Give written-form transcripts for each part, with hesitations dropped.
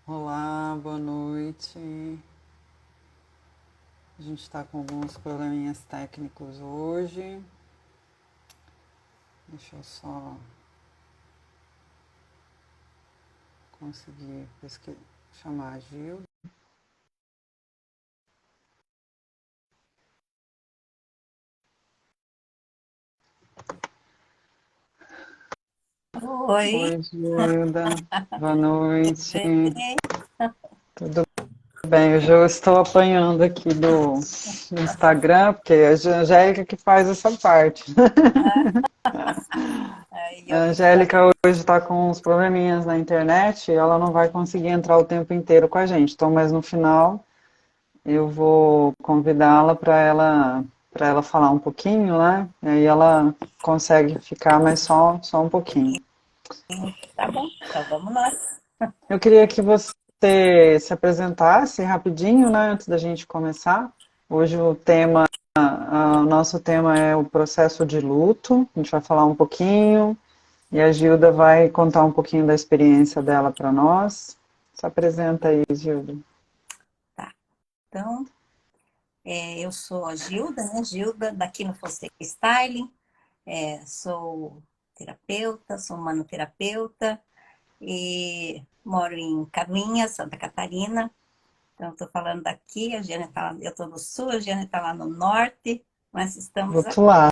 Olá, boa noite. A gente está com alguns probleminhas técnicos hoje. Deixa eu só conseguir chamar a Gil. Oi, Oi, Gilda. Boa tudo noite. bem? Tudo bem? Hoje eu estou apanhando aqui do Instagram, porque é a Angélica que faz essa parte. Aí A eu que Angélica faço. hoje está com uns probleminhas na internet e ela não vai conseguir entrar o tempo inteiro com a gente. Então, mas no final eu vou convidá-la para ela falar um pouquinho, né? E aí ela consegue ficar, mas só um pouquinho. Tá bom, então vamos nós. Eu queria que você se apresentasse rapidinho, né, antes da gente começar. Hoje o nosso tema é o processo de luto. A gente vai falar um pouquinho e a Gilda vai contar um pouquinho da experiência dela para nós. Se apresenta aí, Gilda. Tá, então eu sou a Gilda, né? Gilda, daqui no Fonseca Styling. Sou terapeuta, sou manoterapeuta e moro em Canoinhas, Santa Catarina. Então, estou falando daqui, a Giane tá lá, eu estou no sul, a Giane está lá no norte, mas Do estamos outro aqui, lado.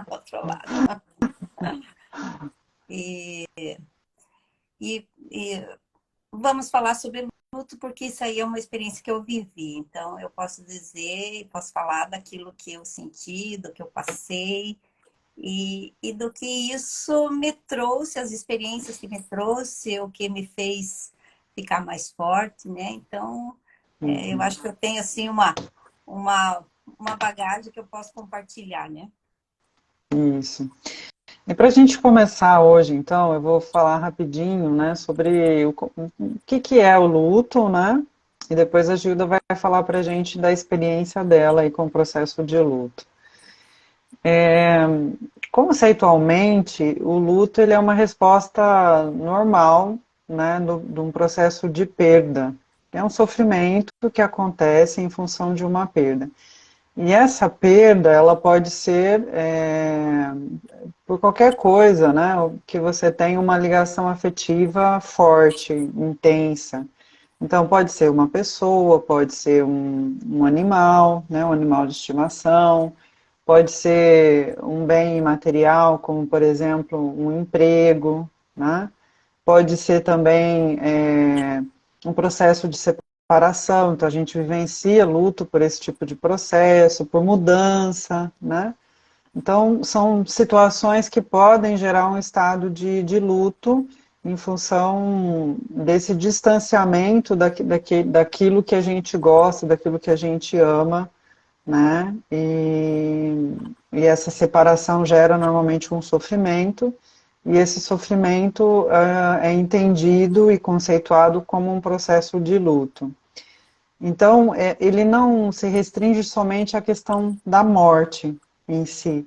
do outro lado. E, e vamos falar sobre luto, porque isso aí é uma experiência que eu vivi. Então, eu posso dizer, posso falar daquilo que eu senti, do que eu passei, e do que isso me trouxe, as experiências que me trouxe, o que me fez ficar mais forte, né? Então, eu Uhum. acho que eu tenho, assim, uma, uma bagagem que eu posso compartilhar, né? Isso. E para a gente começar hoje, então, eu vou falar rapidinho, né, sobre o que é o luto, né? E depois a Gilda vai falar para a gente da experiência dela aí com o processo de luto. Conceitualmente, o luto ele é uma resposta normal, né, de um processo de perda. É um sofrimento que acontece em função de uma perda. E essa perda, ela pode ser por qualquer coisa, né? Que você tem uma ligação afetiva forte, intensa. Então, pode ser uma pessoa, pode ser um animal, né? Um animal de estimação, pode ser um bem imaterial, como, por exemplo, um emprego, né? Pode ser também um processo de separação, então a gente vivencia luto por esse tipo de processo, por mudança, né? Então, são situações que podem gerar um estado de luto em função desse distanciamento daquilo que a gente gosta, daquilo que a gente ama, né? E essa separação gera normalmente um sofrimento, e esse sofrimento é entendido e conceituado como um processo de luto. Então, ele não se restringe somente à questão da morte em si,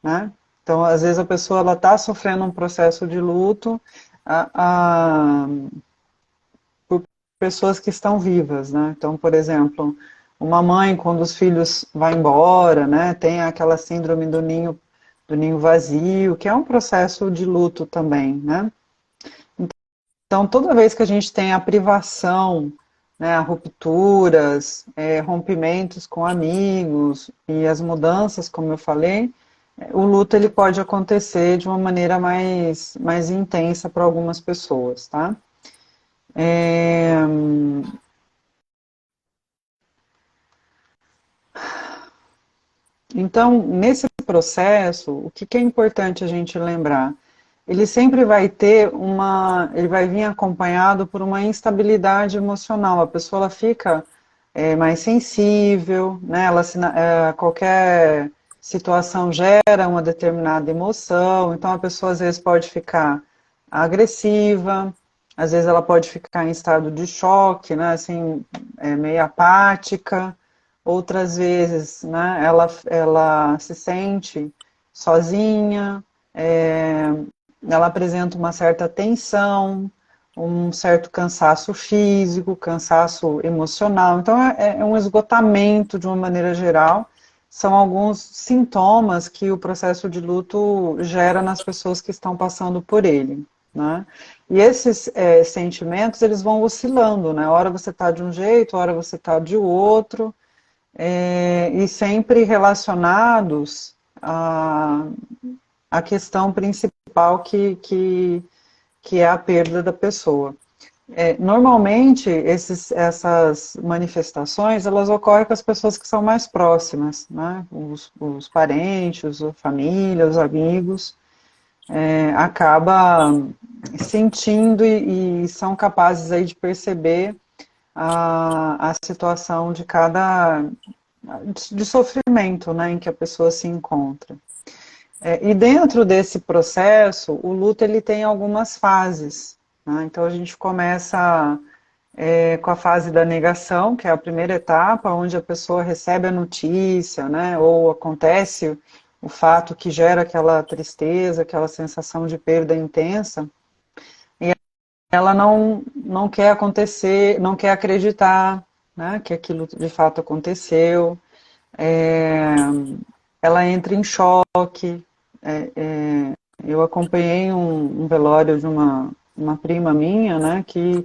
né? Então, às vezes a pessoa ela está sofrendo um processo de luto por pessoas que estão vivas, né? Então, por exemplo, uma mãe quando os filhos vão embora, né? Tem aquela síndrome do ninho vazio, que é um processo de luto também, né? Então, toda vez que a gente tem a privação, né, rupturas, rompimentos com amigos e as mudanças, como eu falei, o luto ele pode acontecer de uma maneira mais intensa para algumas pessoas, tá? É, então, nesse processo, o que é importante a gente lembrar? Ele sempre vai ele vai vir acompanhado por uma instabilidade emocional. A pessoa ela fica mais sensível, né? Qualquer situação gera uma determinada emoção, então a pessoa às vezes pode ficar agressiva, às vezes ela pode ficar em estado de choque, né? Assim, meio apática, outras vezes, né? Ela se sente sozinha, ela apresenta uma certa tensão, um certo cansaço físico, cansaço emocional. Então, é um esgotamento de uma maneira geral. São alguns sintomas que o processo de luto gera nas pessoas que estão passando por ele, né? E esses sentimentos, eles vão oscilando, né? Hora você está de um jeito, hora você está de outro, e sempre relacionados à questão principal que é a perda da pessoa. Normalmente, essas manifestações, elas ocorrem com as pessoas que são mais próximas, né? Os parentes, a família, os amigos, acaba sentindo e são capazes aí de perceber a situação de cada de sofrimento, né, em que a pessoa se encontra. E dentro desse processo, o luto ele tem algumas fases, né? Então a gente começa com a fase da negação, que é a primeira etapa, onde a pessoa recebe a notícia, né? Ou acontece o fato que gera aquela tristeza, aquela sensação de perda intensa, e ela não quer acontecer, não quer acreditar, né, que aquilo de fato aconteceu. É, ela entra em choque. Eu acompanhei um velório de uma prima minha, né, que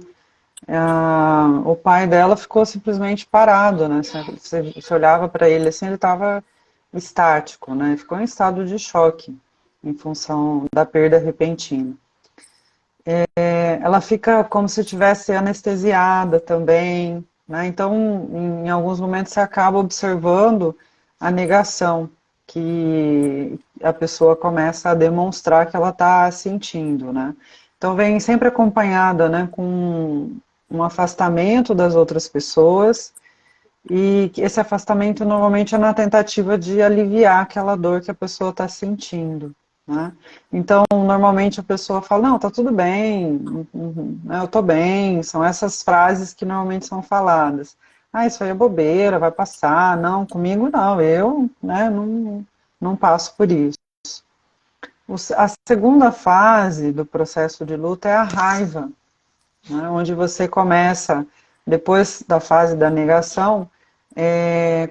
o pai dela ficou simplesmente parado, né, você olhava para ele assim, ele estava estático, né, ficou em estado de choque em função da perda repentina. Ela fica como se estivesse anestesiada também, né, então em alguns momentos você acaba observando a negação que a pessoa começa a demonstrar que ela está sentindo, né. Então vem sempre acompanhada, né, com um afastamento das outras pessoas, e esse afastamento normalmente é na tentativa de aliviar aquela dor que a pessoa está sentindo, né. Então normalmente a pessoa fala, não, tá tudo bem, né, eu tô bem, são essas frases que normalmente são faladas. Ah, isso aí é bobeira, vai passar, não, comigo não, eu, né, não passo por isso. A segunda fase do processo de luto é a raiva, né, onde você começa, depois da fase da negação,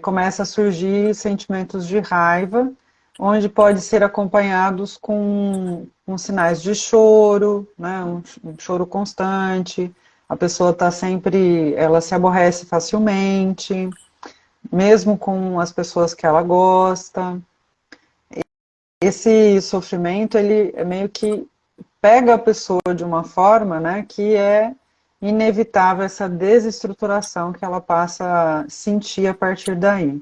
começa a surgir sentimentos de raiva, onde pode ser acompanhados com sinais de choro, né, um choro constante, a pessoa está sempre, ela se aborrece facilmente, mesmo com as pessoas que ela gosta. Esse sofrimento, ele é meio que pega a pessoa de uma forma, né, que é inevitável essa desestruturação que ela passa a sentir a partir daí.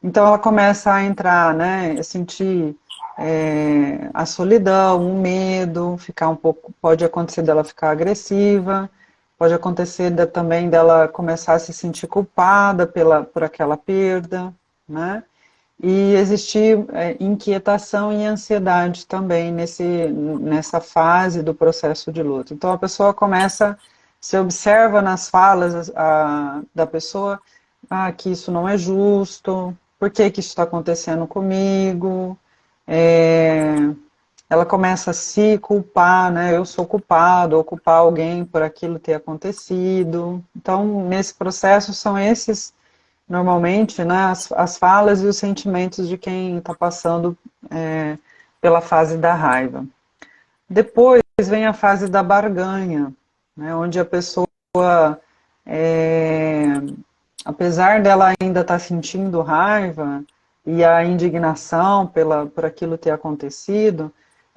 Então ela começa a entrar, né, a sentir a solidão, o medo, ficar um pouco, pode acontecer dela ficar agressiva, pode acontecer também dela começar a se sentir culpada por aquela perda, né? E existir inquietação e ansiedade também nessa fase do processo de luto. Então a pessoa começa, se observa nas falas da pessoa, que isso não é justo, por que que isso está acontecendo comigo? Ela começa a se culpar, né? Eu sou culpado, ou culpar alguém por aquilo ter acontecido. Então, nesse processo, são esses, normalmente, né, as falas e os sentimentos de quem está passando pela fase da raiva. Depois vem a fase da barganha, né, onde a pessoa, apesar dela ainda estar sentindo raiva e a indignação por aquilo ter acontecido,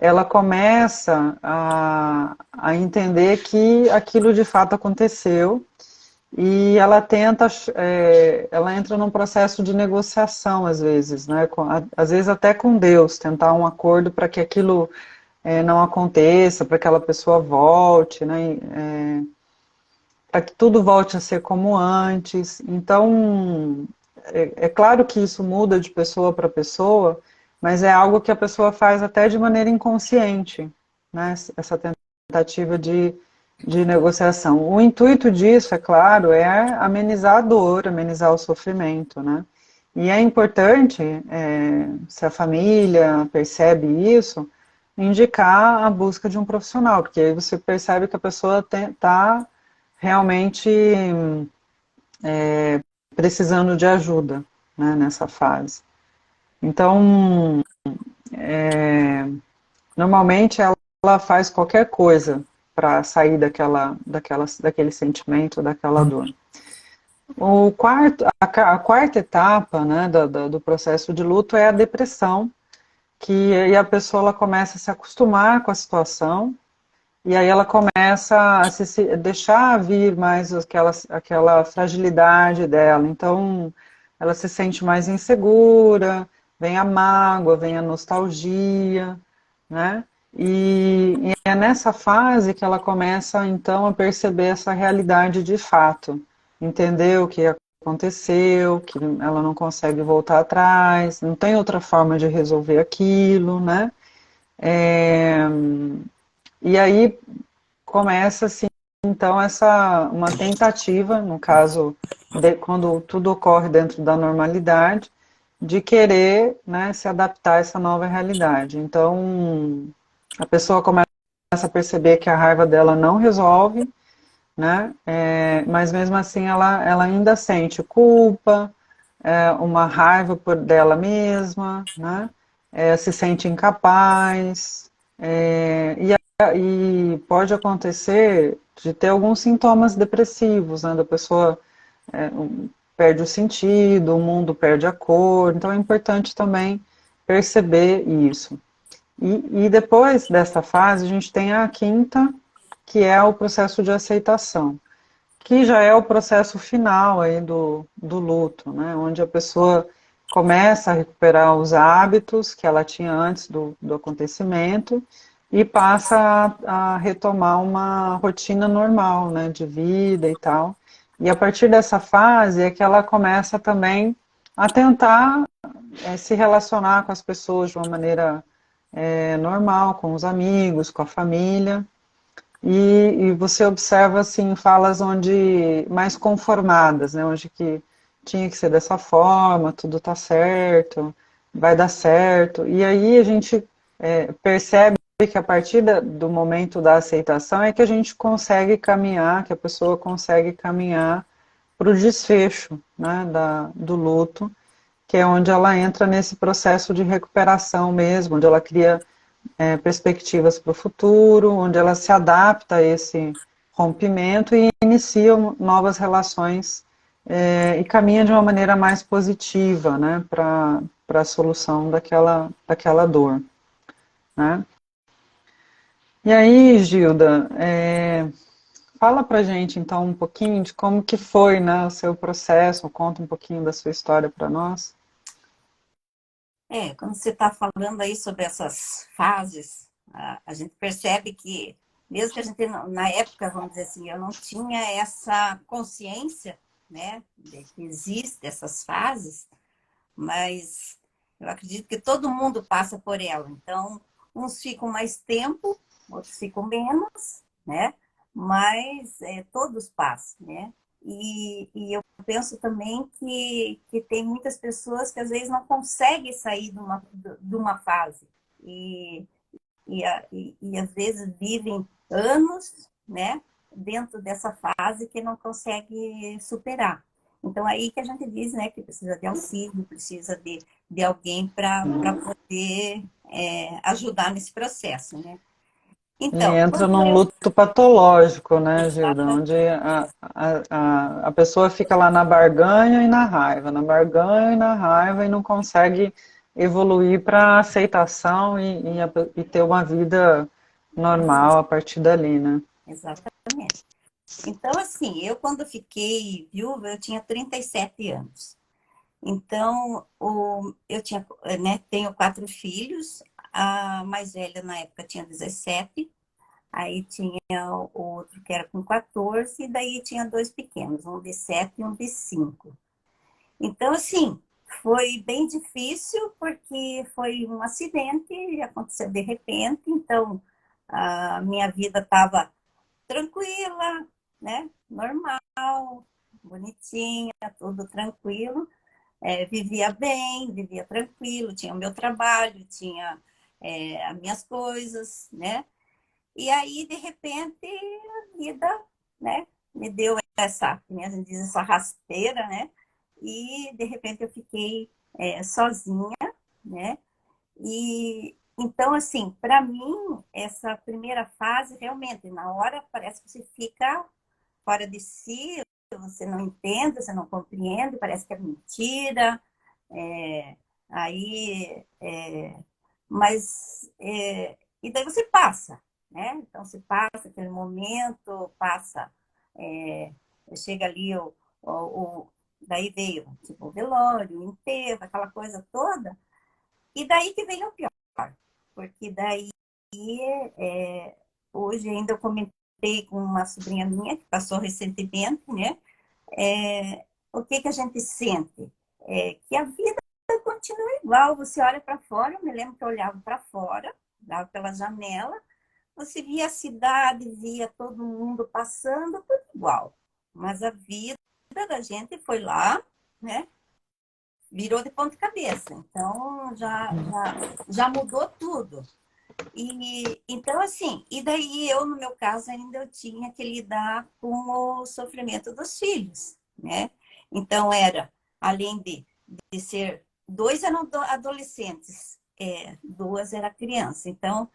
ela começa a entender que aquilo de fato aconteceu e ela tenta, ela entra num processo de negociação às vezes, né? Às vezes até com Deus, tentar um acordo para que aquilo não aconteça, para que aquela pessoa volte, né? Para que tudo volte a ser como antes. Então, é claro que isso muda de pessoa para pessoa, mas é algo que a pessoa faz até de maneira inconsciente, né? Essa tentativa de negociação. O intuito disso, é claro, é amenizar a dor, amenizar o sofrimento, né? E é importante, se a família percebe isso, indicar a busca de um profissional, porque aí você percebe que a pessoa está realmente precisando de ajuda, né, nessa fase. Então, normalmente ela faz qualquer coisa para sair daquele sentimento, daquela dor. A quarta etapa, né, do processo de luto é a depressão, que aí a pessoa ela começa a se acostumar com a situação, e aí ela começa a se deixar vir mais aquela fragilidade dela. Então, ela se sente mais insegura, vem a mágoa, vem a nostalgia, né? E é nessa fase que ela começa, então, a perceber essa realidade de fato. Entender o que aconteceu, que ela não consegue voltar atrás, não tem outra forma de resolver aquilo, né? É, e aí começa assim, então uma tentativa, no caso quando tudo ocorre dentro da normalidade, de querer, né, se adaptar a essa nova realidade. Então a pessoa começa a perceber que a raiva dela não resolve, né? Mas mesmo assim ela ainda sente culpa, uma raiva por dela mesma, né? Se sente incapaz, e pode acontecer de ter alguns sintomas depressivos, né? Da pessoa perde o sentido, o mundo perde a cor, então é importante também perceber isso. E depois dessa fase, a gente tem a quinta, que é o processo de aceitação, que já é o processo final aí do luto, né? Onde a pessoa começa a recuperar os hábitos que ela tinha antes do acontecimento e passa a retomar uma rotina normal, né, de vida e tal. E a partir dessa fase é que ela começa também a tentar se relacionar com as pessoas de uma maneira normal, com os amigos, com a família, e você observa assim falas onde mais conformadas, né, onde que tinha que ser dessa forma, tudo tá certo, vai dar certo. E aí a gente percebe que a partir do momento da aceitação é que a gente consegue caminhar, que a pessoa consegue caminhar para o desfecho, né, do luto, que é onde ela entra nesse processo de recuperação mesmo, onde ela cria perspectivas para o futuro, onde ela se adapta a esse rompimento e inicia novas relações e caminha de uma maneira mais positiva, né, para a solução daquela dor, né. E aí, Gilda, fala pra gente então um pouquinho de como que foi, né, o seu processo, conta um pouquinho da sua história para nós. Quando você está falando aí sobre essas fases, a gente percebe que, mesmo que a gente, na época, vamos dizer assim, eu não tinha essa consciência, né, de que existem essas fases, mas eu acredito que todo mundo passa por ela. Então, uns ficam mais tempo, outros ficam menos, né? Mas todos passam, né? E eu penso também que tem muitas pessoas que às vezes não conseguem sair de uma fase. E, e às vezes vivem anos, né? Dentro dessa fase que não consegue superar. Então, aí que a gente diz, né, que precisa de auxílio, precisa de alguém para poder ajudar nesse processo, né? E Então, entra quando num eu... luto patológico, né, Gilda? Onde Exatamente, a pessoa fica lá na barganha e na raiva, na barganha e na raiva e não consegue evoluir para aceitação e ter uma vida normal a partir dali, né? exatamente. Então, assim, eu quando fiquei viúva, eu tinha 37 anos. Então, eu tinha, né, tenho 4 filhos, a mais velha na época tinha 17, aí tinha o outro que era com 14, e daí tinha 2 pequenos, um de 7 e um de 5. Então, assim, foi bem difícil porque foi um acidente, aconteceu de repente, então a minha vida estava tranquila, né? Normal, bonitinha, tudo tranquilo. Vivia bem, vivia tranquilo, tinha o meu trabalho, tinha as minhas coisas, né? E aí, de repente, a vida, né, me deu essa, como a gente diz, essa rasteira, né? E, de repente, eu fiquei sozinha, né? E, então, assim, para mim, essa primeira fase, realmente, na hora, parece que você fica fora de si, você não entende, você não compreende, parece que é mentira. É, aí, mas, e daí você passa, né? Então, você passa aquele momento, passa, é, chega ali, daí veio, tipo, o velório, o enterro, aquela coisa toda, e daí que vem o pior, porque daí, é, hoje ainda eu comentei com uma sobrinha minha, que passou recentemente, né? O que que a gente sente? Que a vida continua igual. Você olha para fora, eu me lembro que eu olhava para fora, olhava pela janela, você via a cidade, via todo mundo passando, tudo igual. Mas a vida da gente foi lá, né? Virou de ponta cabeça. Então já mudou tudo. E então assim, e daí eu no meu caso ainda eu tinha que lidar com o sofrimento dos filhos, né? Então era além de ser dois eram adolescentes, duas era criança. Então,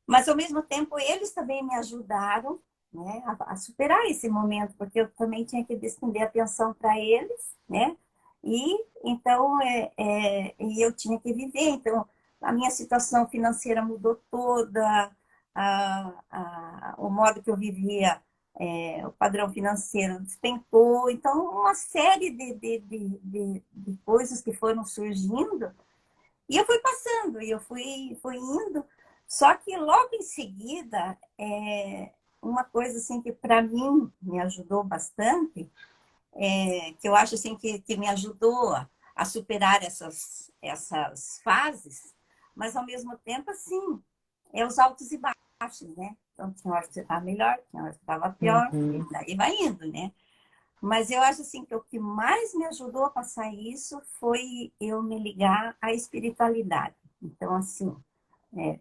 mas ao mesmo tempo eles também me ajudaram, né, a superar esse momento, porque eu também tinha que despender atenção para eles, né? E então e eu tinha que viver. Então a minha situação financeira mudou toda, o modo que eu vivia, o padrão financeiro despencou. Então uma série de coisas que foram surgindo e eu fui passando, e eu fui indo. Só que logo em seguida, uma coisa assim que para mim me ajudou bastante, que eu acho assim que me ajudou a superar essas fases, mas ao mesmo tempo assim, os altos e baixos, né? Então tinha hora que você estava melhor, tinha hora que estava pior, e Uhum. daí vai indo, né? Mas eu acho assim que o que mais me ajudou a passar isso foi eu me ligar à espiritualidade. Então, assim,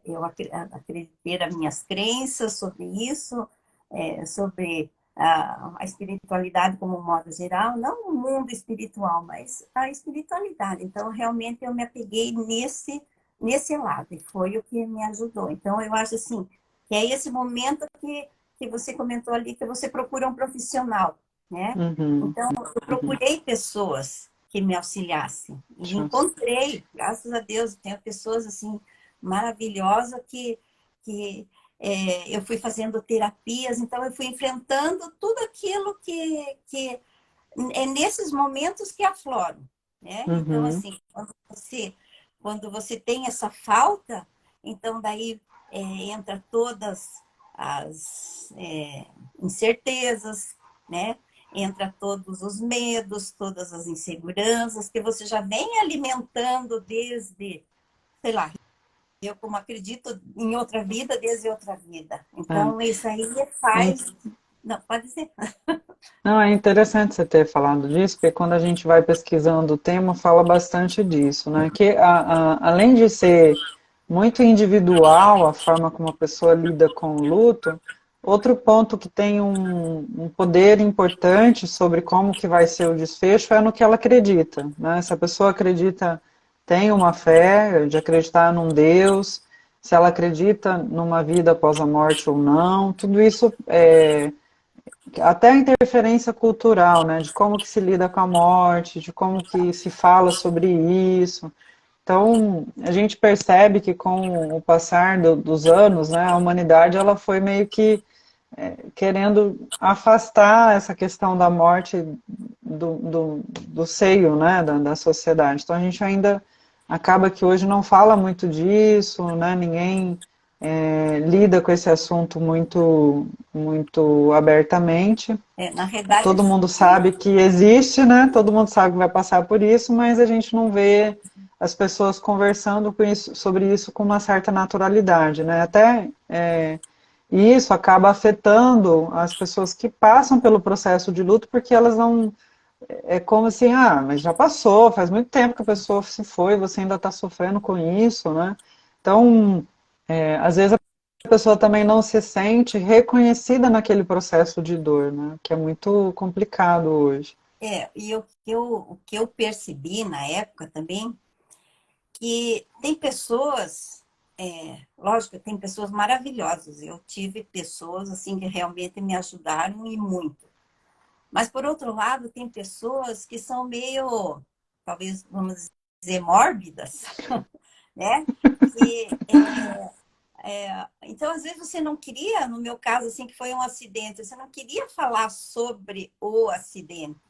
eu acreditei nas minhas crenças sobre isso, sobre a espiritualidade como um modo geral, não o mundo espiritual, mas a espiritualidade. Então, realmente, eu me apeguei nesse lado, e foi o que me ajudou. Então, eu acho assim, que é esse momento que você comentou ali, que você procura um profissional, né? Uhum. Então, eu Uhum. procurei pessoas que me auxiliassem. E encontrei, graças a Deus, tenho pessoas assim maravilhosas que eu fui fazendo terapias, então eu fui enfrentando tudo aquilo que é nesses momentos que afloram, né? Então, Uhum. assim, quando você tem essa falta, então daí entra todas as incertezas, né? Entra todos os medos, todas as inseguranças que você já vem alimentando desde, sei lá, eu como acredito em outra vida, desde outra vida. É. Então, isso aí É, faz... Não, pode ser. não, é interessante você ter falado disso, porque quando a gente vai pesquisando o tema, fala bastante disso, né? Que além de ser muito individual a forma como a pessoa lida com o luto, outro ponto que tem um poder importante sobre como que vai ser o desfecho é no que ela acredita, né? Se a pessoa acredita, tem uma fé de acreditar num Deus, se ela acredita numa vida após a morte ou não, tudo isso até a interferência cultural, né, de como que se lida com a morte, de como que se fala sobre isso. Então, a gente percebe que com o passar dos anos, né, a humanidade ela foi meio que querendo afastar essa questão da morte do seio, né, da sociedade. Então, a gente ainda acaba que hoje não fala muito disso, né, ninguém lida com esse assunto muito abertamente. Na verdade, Todo mundo assim, sabe que existe, né? Todo mundo sabe que vai passar por isso, mas a gente não vê as pessoas conversando com isso, sobre isso com uma certa naturalidade, né? Até isso acaba afetando as pessoas que passam pelo processo de luto, porque elas não. É como assim, mas já passou, faz muito tempo que a pessoa se foi, você ainda está sofrendo com isso, né? Então, às vezes a pessoa também não se sente reconhecida naquele processo de dor, né? Que é muito complicado hoje. E o que eu percebi na época também, que tem pessoas, lógico, tem pessoas maravilhosas. Eu tive pessoas assim que realmente me ajudaram e muito. Mas por outro lado, tem pessoas que são meio, talvez vamos dizer, mórbidas, né? Que então, às vezes, você não queria, no meu caso, assim, que foi um acidente, você não queria falar sobre o acidente.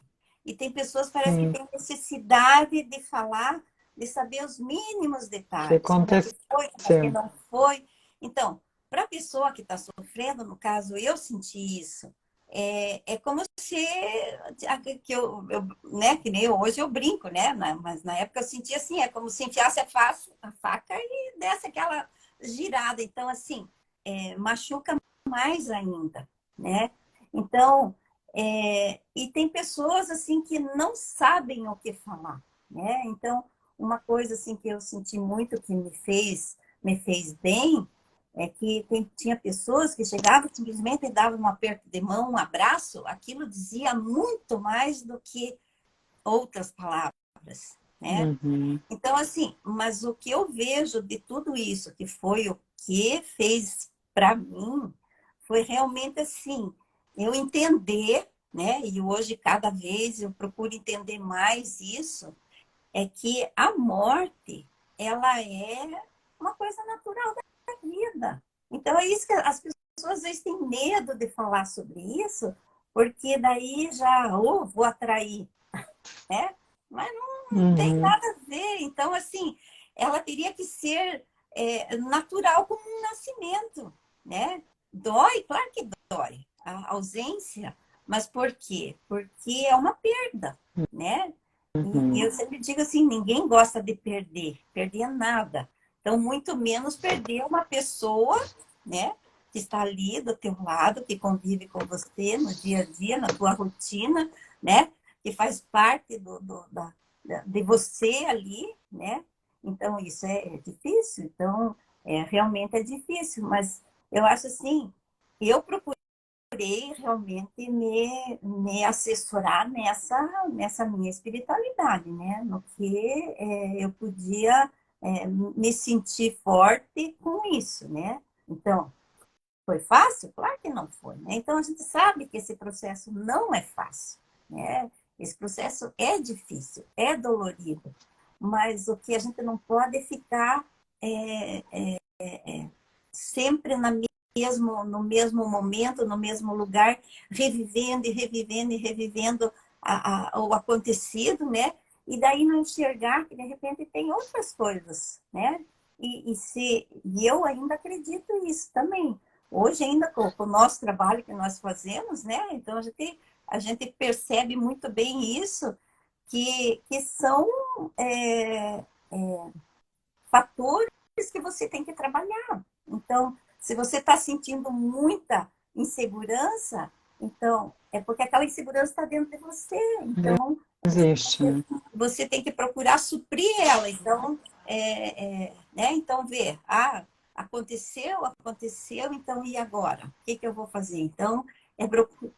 E tem pessoas que parece que Sim, têm necessidade de falar, de saber os mínimos que detalhes, como é que foi, como é que aconteceu. não foi. Então, para a pessoa que está sofrendo, no caso, eu senti isso. É como se, né, que nem hoje eu brinco, né? Mas na época eu sentia assim, é como se enfiasse a faca e desse aquela girada. Então, assim, machuca mais ainda, né? Então, e tem pessoas assim que não sabem o que falar, né? Então, uma coisa assim que eu senti muito que me fez bem é que tinha pessoas que chegavam simplesmente e davam um aperto de mão, um abraço, aquilo dizia muito mais do que outras palavras, né? Uhum. Então, assim, mas o que eu vejo de tudo isso, que foi o que fez para mim, foi realmente assim, eu entender, né? E hoje, cada vez, eu procuro entender mais isso, é que a morte, ela é uma coisa natural da vida. Então, é isso que as pessoas às vezes têm medo de falar sobre isso, porque daí já, vou atrair, né? Mas não tem Uhum. nada a ver. Então, assim, ela teria que ser natural como um nascimento, né? Dói, claro que dói a ausência, mas por quê? Porque é uma perda, né? E Uhum. eu sempre digo assim, ninguém gosta de perder nada. Então, muito menos perder uma pessoa, né? Que está ali do teu lado, que convive com você no dia a dia, na tua rotina, né? Que faz parte de você ali, né? Então, isso é difícil. Então, realmente é difícil, mas eu acho assim, eu procurei realmente me assessorar nessa minha espiritualidade, né? No que eu podia me sentir forte com isso, né? Então, foi fácil? Claro que não foi, né? Então, a gente sabe que esse processo não é fácil, né? Esse processo é difícil, é dolorido, mas o que a gente não pode é ficar é, sempre no mesmo momento, no mesmo lugar, revivendo e revivendo e revivendo o acontecido, né? E daí não enxergar que de repente tem outras coisas, né? E eu ainda acredito nisso também. Hoje, ainda com o nosso trabalho que nós fazemos, né? Então a gente percebe muito bem isso, que são é, fatores que você tem que trabalhar. Então, se você está sentindo muita insegurança, então é porque aquela insegurança está dentro de você. Então, Existe, né? você tem que procurar suprir ela. Então, né? Então ver, aconteceu, então e agora? O que eu vou fazer? Então, é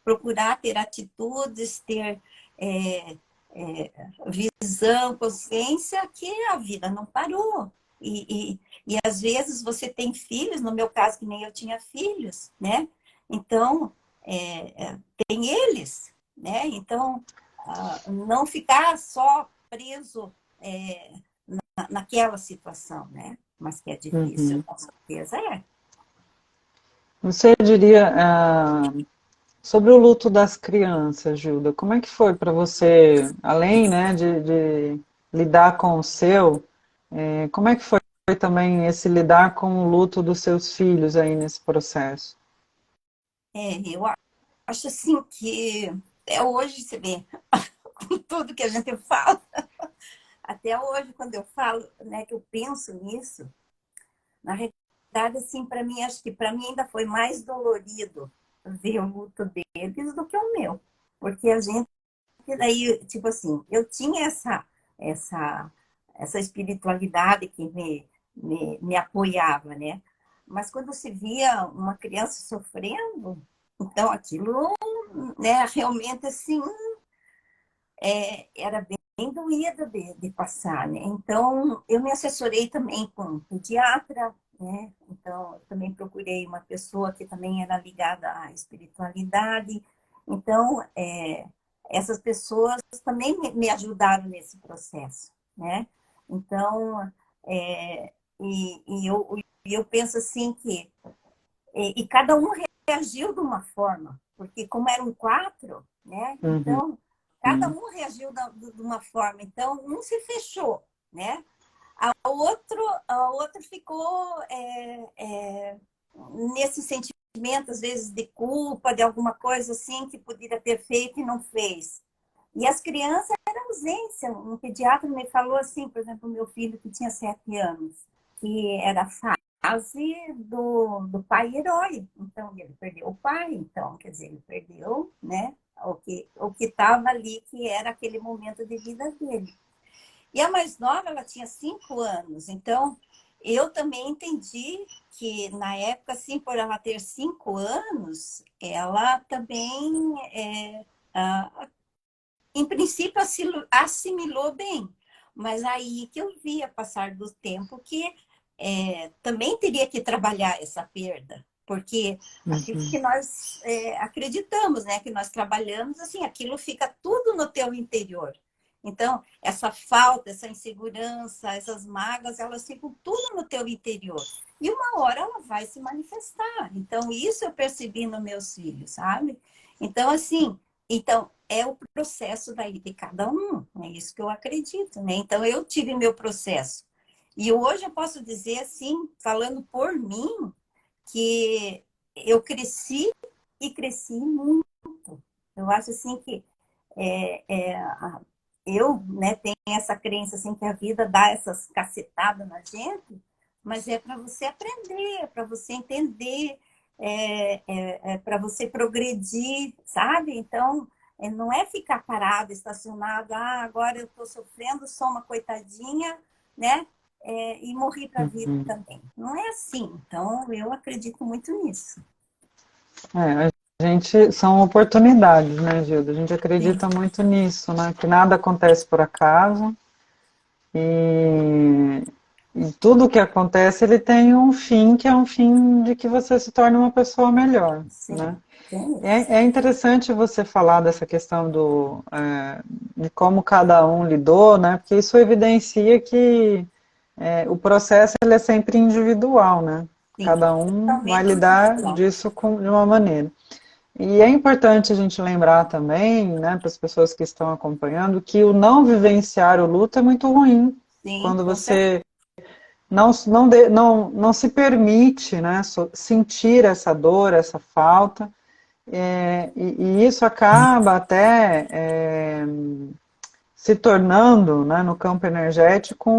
procurar ter atitudes, ter é, é, visão, consciência que a vida não parou. E às vezes você tem filhos, no meu caso, que nem eu tinha filhos, né? Então, tem eles, né? Então, não ficar só preso naquela situação, né? Mas que é difícil, Uhum. com certeza é. Você diria, sobre o luto das crianças, Gilda, como é que foi para você, além, né, de lidar com o seu, como é que foi também esse lidar com o luto dos seus filhos aí nesse processo? Eu acho assim que até hoje, você vê, com tudo que a gente fala, até hoje, quando eu falo, né, que eu penso nisso, na realidade, assim, para mim, acho que para mim ainda foi mais dolorido ver o luto deles do que o meu. Porque a gente, daí, tipo assim, eu tinha essa, essa espiritualidade que me apoiava, né? Mas quando se via uma criança sofrendo, então aquilo, né, realmente assim, era bem doído de passar, né? Então, eu me assessorei também com um pediatra, né? Então, eu também procurei uma pessoa que também era ligada à espiritualidade. Então, essas pessoas também me ajudaram nesse processo, né? Então, eu penso assim que e cada um reagiu de uma forma, porque como eram quatro, né? Uhum. Então, cada um reagiu de uma forma. Então, um se fechou, né? A outro ficou nesse sentimento, às vezes, de culpa, de alguma coisa assim que poderia ter feito e não fez. E as crianças eram ausência. Um pediatra me falou assim, por exemplo, o meu filho que tinha 7 anos, que era fase do pai herói. Então, ele perdeu o pai, então, quer dizer, ele perdeu, né, o que estava ali, que era aquele momento de vida dele. E a mais nova, ela tinha 5 anos, então eu também entendi que na época, assim, por ela ter 5 anos, ela também, em princípio, assimilou bem. Mas aí que eu via, passar do tempo, que também teria que trabalhar essa perda. Porque aquilo Uhum. que nós acreditamos, né? Que nós trabalhamos, assim, aquilo fica tudo no teu interior. Então, essa falta, essa insegurança, essas mágoas, elas ficam tudo no teu interior. E uma hora ela vai se manifestar. Então, isso eu percebi nos meus filhos, sabe? Então, assim, é o processo daí de cada um, é isso que eu acredito, né? Então, eu tive meu processo. E hoje eu posso dizer, assim, falando por mim, que eu cresci e cresci muito. Eu acho, assim, que é, é, eu, né, tenho essa crença, assim, que a vida dá essas cacetadas na gente, mas é para você aprender, é para você entender, para você progredir, sabe? Então, não é ficar parado, estacionado, agora eu estou sofrendo, sou uma coitadinha, né? E morri para a vida Uhum. também. Não é assim. Então, eu acredito muito nisso. A gente, são oportunidades, né, Gilda? A gente Sim, acredita muito nisso, né? Que nada acontece por acaso e, e tudo que acontece, ele tem um fim, que é um fim de que você se torne uma pessoa melhor, né? sim, tem isso. É interessante você falar dessa questão de como cada um lidou, né? Porque isso evidencia que o processo ele é sempre individual, né? Sim, Cada um vai totalmente lidar individual. disso de uma maneira. E é importante a gente lembrar também, né, para as pessoas que estão acompanhando, que o não vivenciar o luto é muito ruim. Sim, Quando com certeza. você não se permite, né, sentir essa dor, essa falta, e isso acaba até se tornando, né, no campo energético,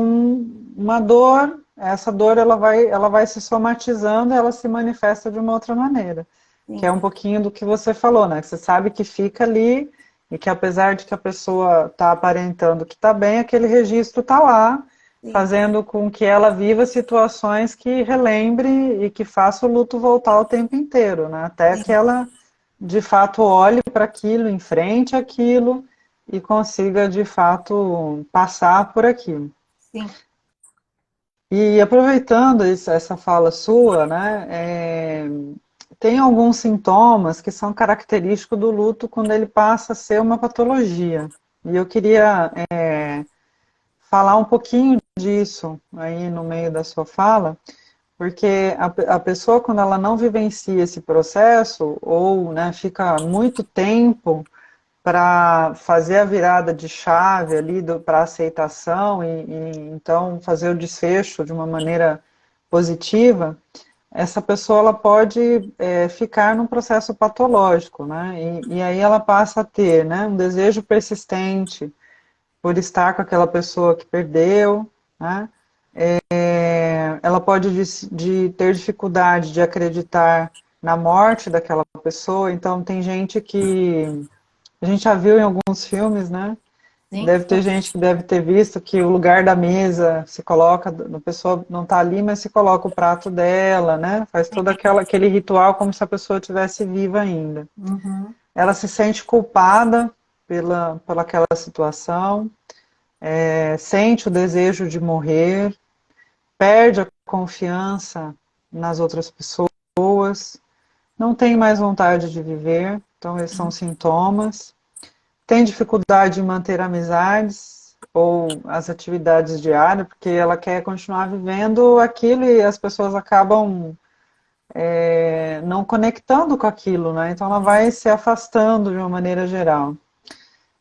uma dor. Essa dor ela vai se somatizando, e ela se manifesta de uma outra maneira, que Sim, é um pouquinho do que você falou, né? Que você sabe que fica ali e que apesar de que a pessoa está aparentando que está bem, aquele registro está lá, sim, fazendo com que ela viva situações que relembre e que faça o luto voltar o tempo inteiro, né? Até que sim, ela de fato olhe para aquilo, enfrente aquilo e consiga de fato passar por aquilo. sim. E aproveitando essa fala sua, né, tem alguns sintomas que são característicos do luto quando ele passa a ser uma patologia. E eu queria falar um pouquinho disso aí no meio da sua fala, porque a pessoa, quando ela não vivencia esse processo, ou né, fica muito tempo para fazer a virada de chave ali para aceitação e então fazer o desfecho de uma maneira positiva, essa pessoa ela pode ficar num processo patológico, né? E aí ela passa a ter, né, um desejo persistente por estar com aquela pessoa que perdeu, né? Ela pode ter dificuldade de acreditar na morte daquela pessoa. Então tem gente que a gente já viu em alguns filmes, né? Sim. Deve ter gente que deve ter visto que o lugar da mesa se coloca, a pessoa não está ali, mas se coloca o prato dela, né? Faz todo aquele ritual como se a pessoa estivesse viva ainda. Uhum. Ela se sente culpada pela aquela situação, sente o desejo de morrer, perde a confiança nas outras pessoas, não tem mais vontade de viver, então esses são sintomas. Tem dificuldade em manter amizades ou as atividades diárias, porque ela quer continuar vivendo aquilo e as pessoas acabam não conectando com aquilo, né? Então ela vai se afastando de uma maneira geral.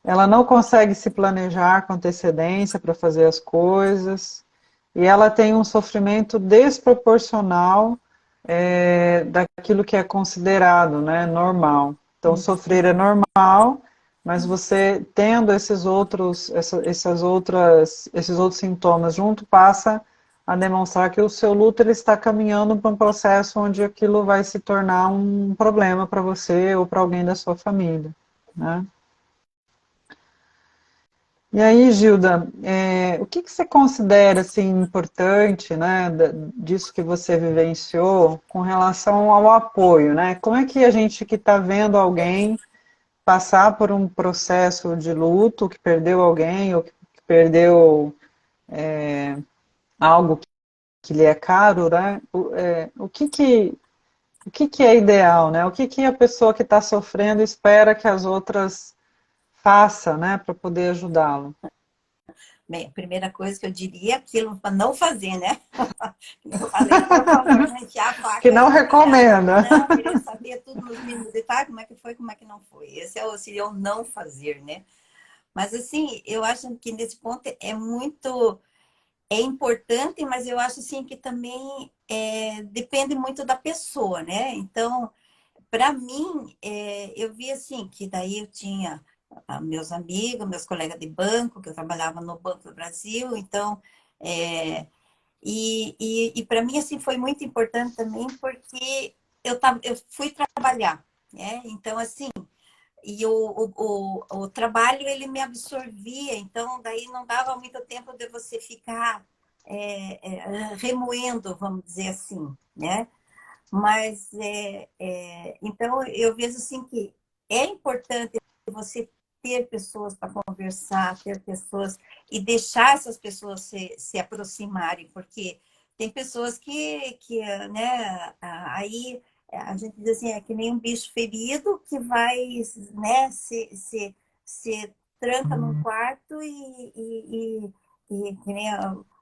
Ela não consegue se planejar com antecedência para fazer as coisas e ela tem um sofrimento desproporcional daquilo que é considerado, né, normal. Então, sofrer é normal, mas você tendo esses outros sintomas junto, passa a demonstrar que o seu luto ele está caminhando para um processo onde aquilo vai se tornar um problema para você ou para alguém da sua família, né? E aí, Gilda, o que que você considera assim importante, né, disso que você vivenciou com relação ao apoio, né? Como é que a gente que está vendo alguém passar por um processo de luto, que perdeu alguém ou que perdeu algo que lhe é caro, né? O que que é ideal, né? O que que a pessoa que está sofrendo espera que as outras façam, né, para poder ajudá-lo? Bem, a primeira coisa que eu diria é aquilo para não fazer, né? Eu falei, por favor, não enfiar a Que faca, não recomenda. não querer saber tudo nos mínimos detalhes, como é que foi, como é que não foi. Esse seria o não fazer, né? Mas assim, eu acho que nesse ponto é importante, mas eu acho assim que também depende muito da pessoa, né? Então, para mim, eu vi assim que daí eu tinha meus amigos, meus colegas de banco, que eu trabalhava no Banco do Brasil, então e para mim assim foi muito importante também porque eu fui trabalhar, né? Então assim o trabalho ele me absorvia, então daí não dava muito tempo de você ficar remoendo, vamos dizer assim, né? Mas então eu vejo assim que é importante você ter pessoas para conversar, ter pessoas e deixar essas pessoas se aproximarem, porque tem pessoas que né, aí a gente diz assim, é que nem um bicho ferido que vai, né, se tranca num quarto e que nem,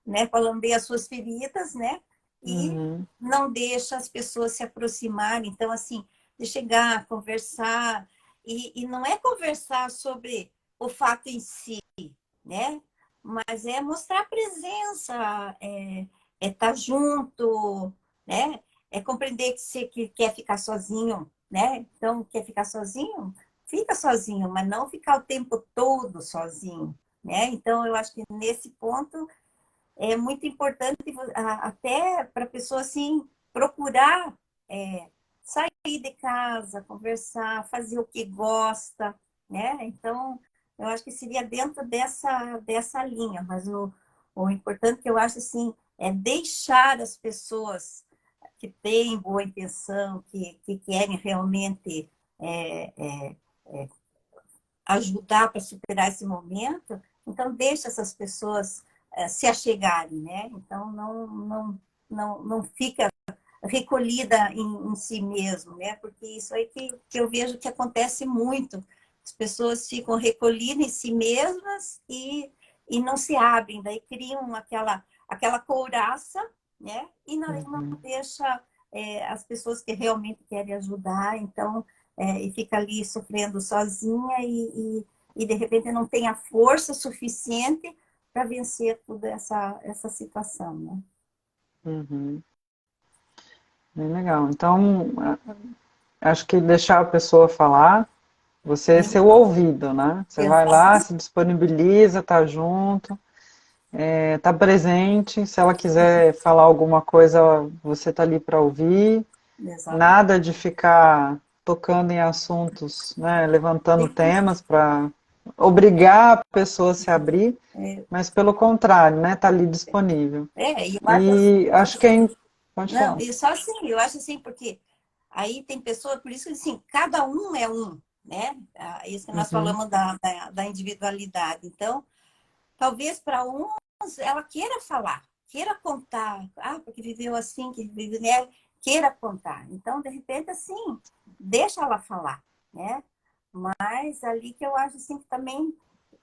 né, para lamber as suas feridas, né? E Uhum, não deixa as pessoas se aproximarem. Então, assim, de chegar, conversar, e não é conversar sobre o fato em si, né? Mas é mostrar presença, estar junto, né? É compreender que você que quer ficar sozinho, né? Então, quer ficar sozinho? Fica sozinho, mas não ficar o tempo todo sozinho, né? Então, eu acho que nesse ponto é muito importante até para a pessoa assim procurar sair de casa, conversar, fazer o que gosta, né? Então, eu acho que seria dentro dessa linha, mas o importante que eu acho assim é deixar as pessoas que têm boa intenção, que querem realmente é, é, ajudar para superar esse momento, então deixa essas pessoas se achegarem, né? Então não fica recolhida em si mesmo, né? Porque isso aí que eu vejo que acontece muito. As pessoas ficam recolhidas em si mesmas e não se abrem, daí criam aquela couraça, né? E não uhum, deixa as pessoas que realmente querem ajudar, então e fica ali sofrendo sozinha e de repente não tem a força suficiente para vencer toda essa situação, né? uhum. Bem legal. Então, acho que deixar a pessoa falar, você ser o ouvido, né? Você vai lá, Exatamente. se disponibiliza, tá junto, tá presente. Se ela quiser falar alguma coisa, você tá ali para ouvir. Exatamente. Nada de ficar tocando em assuntos, né? Levantando temas para obrigar a pessoa a se abrir, É, mas pelo contrário, né? Tá ali disponível. e eu acho E acho que assim, pode não, falar. e só assim, eu acho assim, porque aí tem pessoas, por isso que assim, cada um é um, né? Isso que nós Uhum, falamos da individualidade. Então, talvez para uns ela queira falar, queira contar, porque viveu assim, que viveu, né? Queira contar. Então, de repente, assim, deixa ela falar, né? Mas ali que eu acho assim que também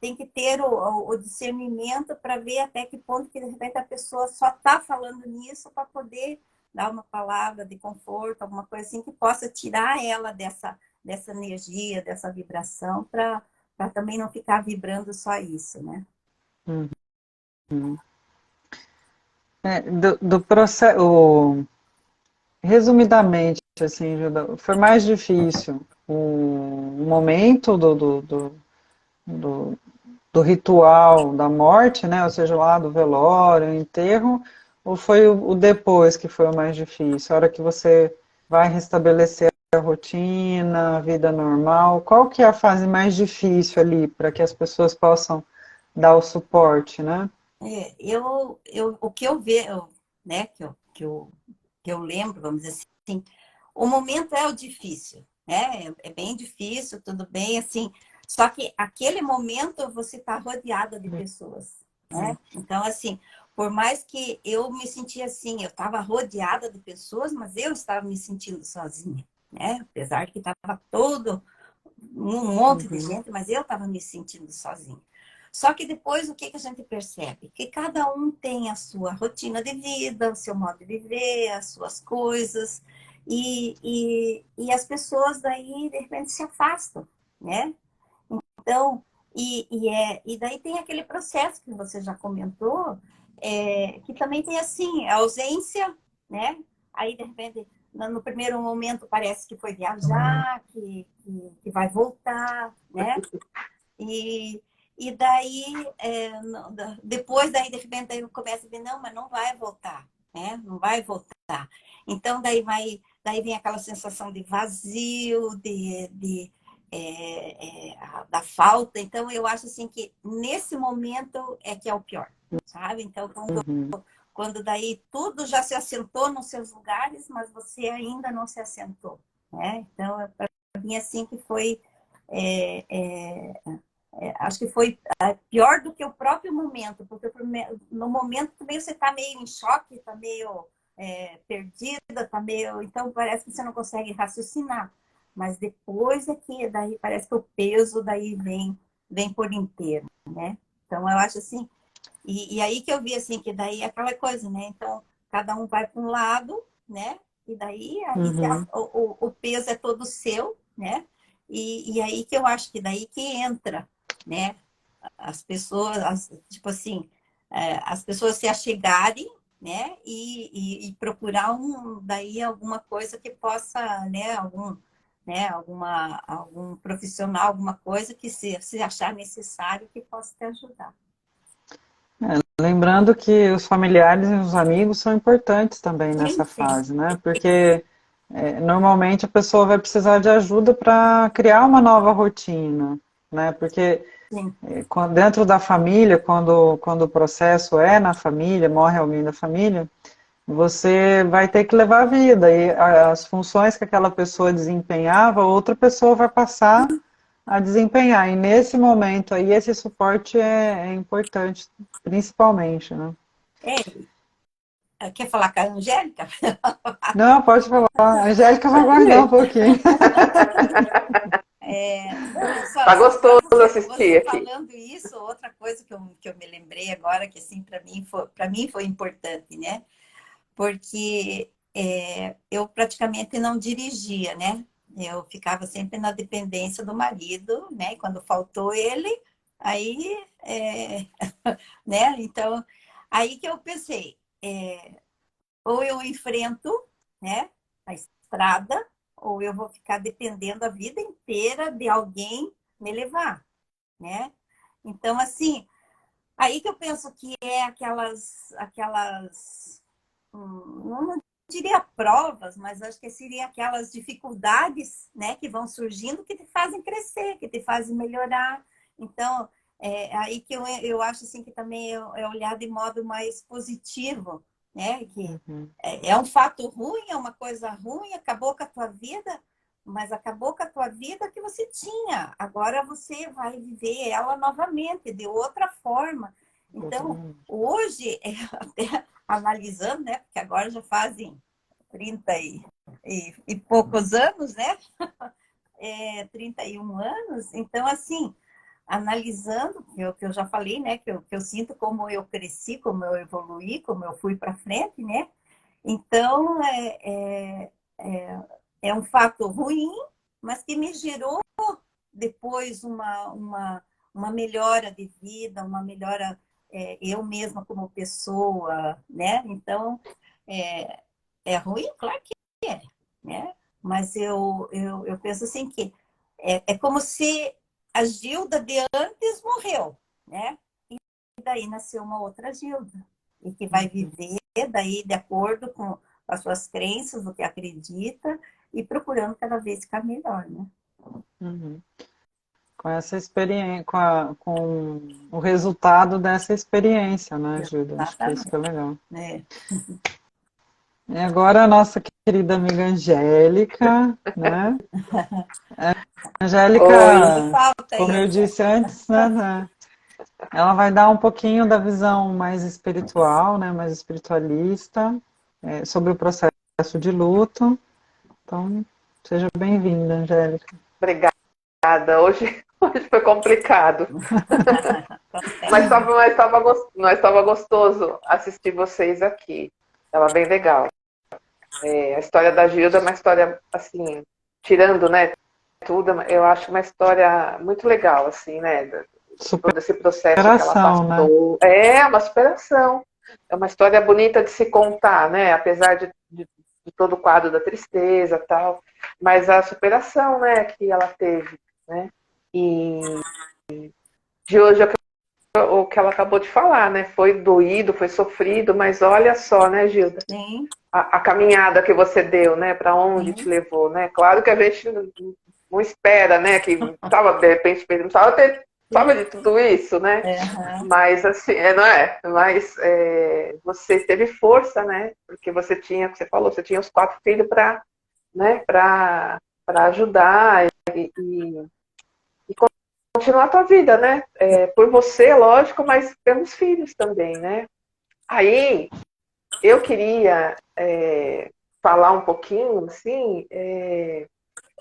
tem que ter o discernimento para ver até que ponto que de repente a pessoa só está falando nisso para poder dar uma palavra de conforto, alguma coisa assim que possa tirar ela dessa energia, dessa vibração, para também não ficar vibrando só isso, né? uhum. Do processo, resumidamente, assim, Judá, foi mais difícil o momento do, do ritual da morte, né? Ou seja, lá do velório, enterro, ou foi o depois que foi o mais difícil? A hora que você vai restabelecer a rotina, a vida normal, qual que é a fase mais difícil ali para que as pessoas possam dar o suporte, né? O que eu vejo, né, que eu lembro, vamos dizer assim, o momento é o difícil, né? É bem difícil, tudo bem, assim. Só que aquele momento você está rodeada de pessoas, né? Então, assim, por mais que eu me sentia assim, eu estava rodeada de pessoas, mas eu estava me sentindo sozinha, né? Apesar de que estava todo um monte de Uhum, gente, mas eu estava me sentindo sozinha. Só que depois o que, que a gente percebe? Que cada um tem a sua rotina de vida, o seu modo de viver, as suas coisas, e as pessoas daí, de repente, se afastam, né? Então, e daí tem aquele processo que você já comentou, que também tem assim, a ausência, né? Aí, de repente, no primeiro momento parece que foi viajar, que vai voltar, né? E, e daí, depois daí, de repente, aí eu começo a ver, não, mas não vai voltar, né? Não vai voltar. Então, daí vem aquela sensação de vazio, da falta. Então, eu acho assim que nesse momento é que é o pior, sabe? Então, uhum, quando daí tudo já se assentou nos seus lugares, mas você ainda não se assentou, né? Então, para mim, assim que foi... é, é, acho que foi pior do que o próprio momento, porque no momento também você está meio em choque, está meio perdida, está meio. Então parece que você não consegue raciocinar. Mas depois é que daí parece que o peso daí vem por inteiro, né? Então eu acho assim, e aí que eu vi assim, que daí é aquela coisa, né? Então cada um vai para um lado, né? E daí aí uhum. o peso é todo seu, né? E aí que eu acho que daí que entra, né? As pessoas, tipo assim, as pessoas se achegarem, né? E procurar daí alguma coisa que possa, né? Algum profissional, alguma coisa que se achar necessário que possa te ajudar. Lembrando que os familiares e os amigos são importantes também Sim, nessa sim, fase, né? Porque normalmente a pessoa vai precisar de ajuda para criar uma nova rotina, né? Porque sim. dentro da família, quando o processo é na família, morre alguém da família, você vai ter que levar a vida e as funções que aquela pessoa desempenhava, outra pessoa vai passar a desempenhar. E nesse momento aí, esse suporte é importante, principalmente, né? Quer falar com a Angélica? Não, pode falar. A Angélica vai aguardar um pouquinho. Não, Tá só gostoso assistir você aqui. falando isso, outra coisa que eu me lembrei agora, que assim, para mim foi importante, né? Porque eu praticamente não dirigia, né? Eu ficava sempre na dependência do marido, né? E quando faltou ele, aí, né? Então, aí que eu pensei, ou eu enfrento, né, a estrada, ou eu vou ficar dependendo a vida inteira de alguém me levar, né? Então, assim, aí que eu penso que é aquelas não diria provas, mas acho que seriam aquelas dificuldades, né, que vão surgindo que te fazem crescer, que te fazem melhorar. Então, aí que eu acho assim que também é olhar de modo mais positivo, né? Que Uhum. é um fato ruim, é uma coisa ruim, acabou com a tua vida, mas acabou com a tua vida que você tinha. Agora você vai viver ela novamente, de outra forma. Então, Exatamente. hoje, até analisando, né? Porque agora já fazem 30 e poucos anos, né? 31 anos. Então, assim, analisando, que eu já falei, né? Que eu sinto como eu cresci, como eu evoluí, como eu fui para frente, né? Então, é um fato ruim, mas que me gerou depois uma melhora de vida, uma melhora, eu mesma como pessoa, né? Então, é ruim? Claro que é, né? Mas eu penso assim que é como se a Gilda de antes morreu, né? E daí nasceu uma outra Gilda, e que vai Uhum. viver daí de acordo com as suas crenças, o que acredita, e procurando cada vez ficar melhor, né? Uhum. Com essa experiência, com o resultado dessa experiência, né, Gilda? Acho que isso que é Exatamente. legal. Né? E agora a nossa querida amiga Angélica, né? Que Angélica, falta como aí, eu Angélica? disse antes, né, ela vai dar um pouquinho da visão mais espiritual, né, mais espiritualista, sobre o processo de luto. Então, seja bem-vinda, Angélica. Obrigada. Hoje foi complicado, Acontece. mas estava gostoso assistir vocês aqui. Estava bem legal. A história da Gilda é uma história, assim, tirando, né, tudo, eu acho uma história muito legal, assim, né, todo esse processo que ela Superação, né? passou. É uma superação. É uma história bonita de se contar, né, apesar de todo o quadro da tristeza e tal, mas a superação, né, que ela teve, né, e de hoje o que ela acabou de falar, né? Foi doído, foi sofrido, mas olha só, né, Gilda? Sim, A caminhada que você deu, né? Para onde te sim. levou, né? Claro que a gente não espera, né? Que tava, de repente, não precisava de tudo isso, né? Uhum. Mas assim, não é? Mas você teve força, né? Porque você tinha, você falou, você tinha os 4 filhos para, né? Para ajudar e continuar a tua vida, né? Por você, lógico, mas pelos filhos também, né? Aí eu queria falar um pouquinho, assim,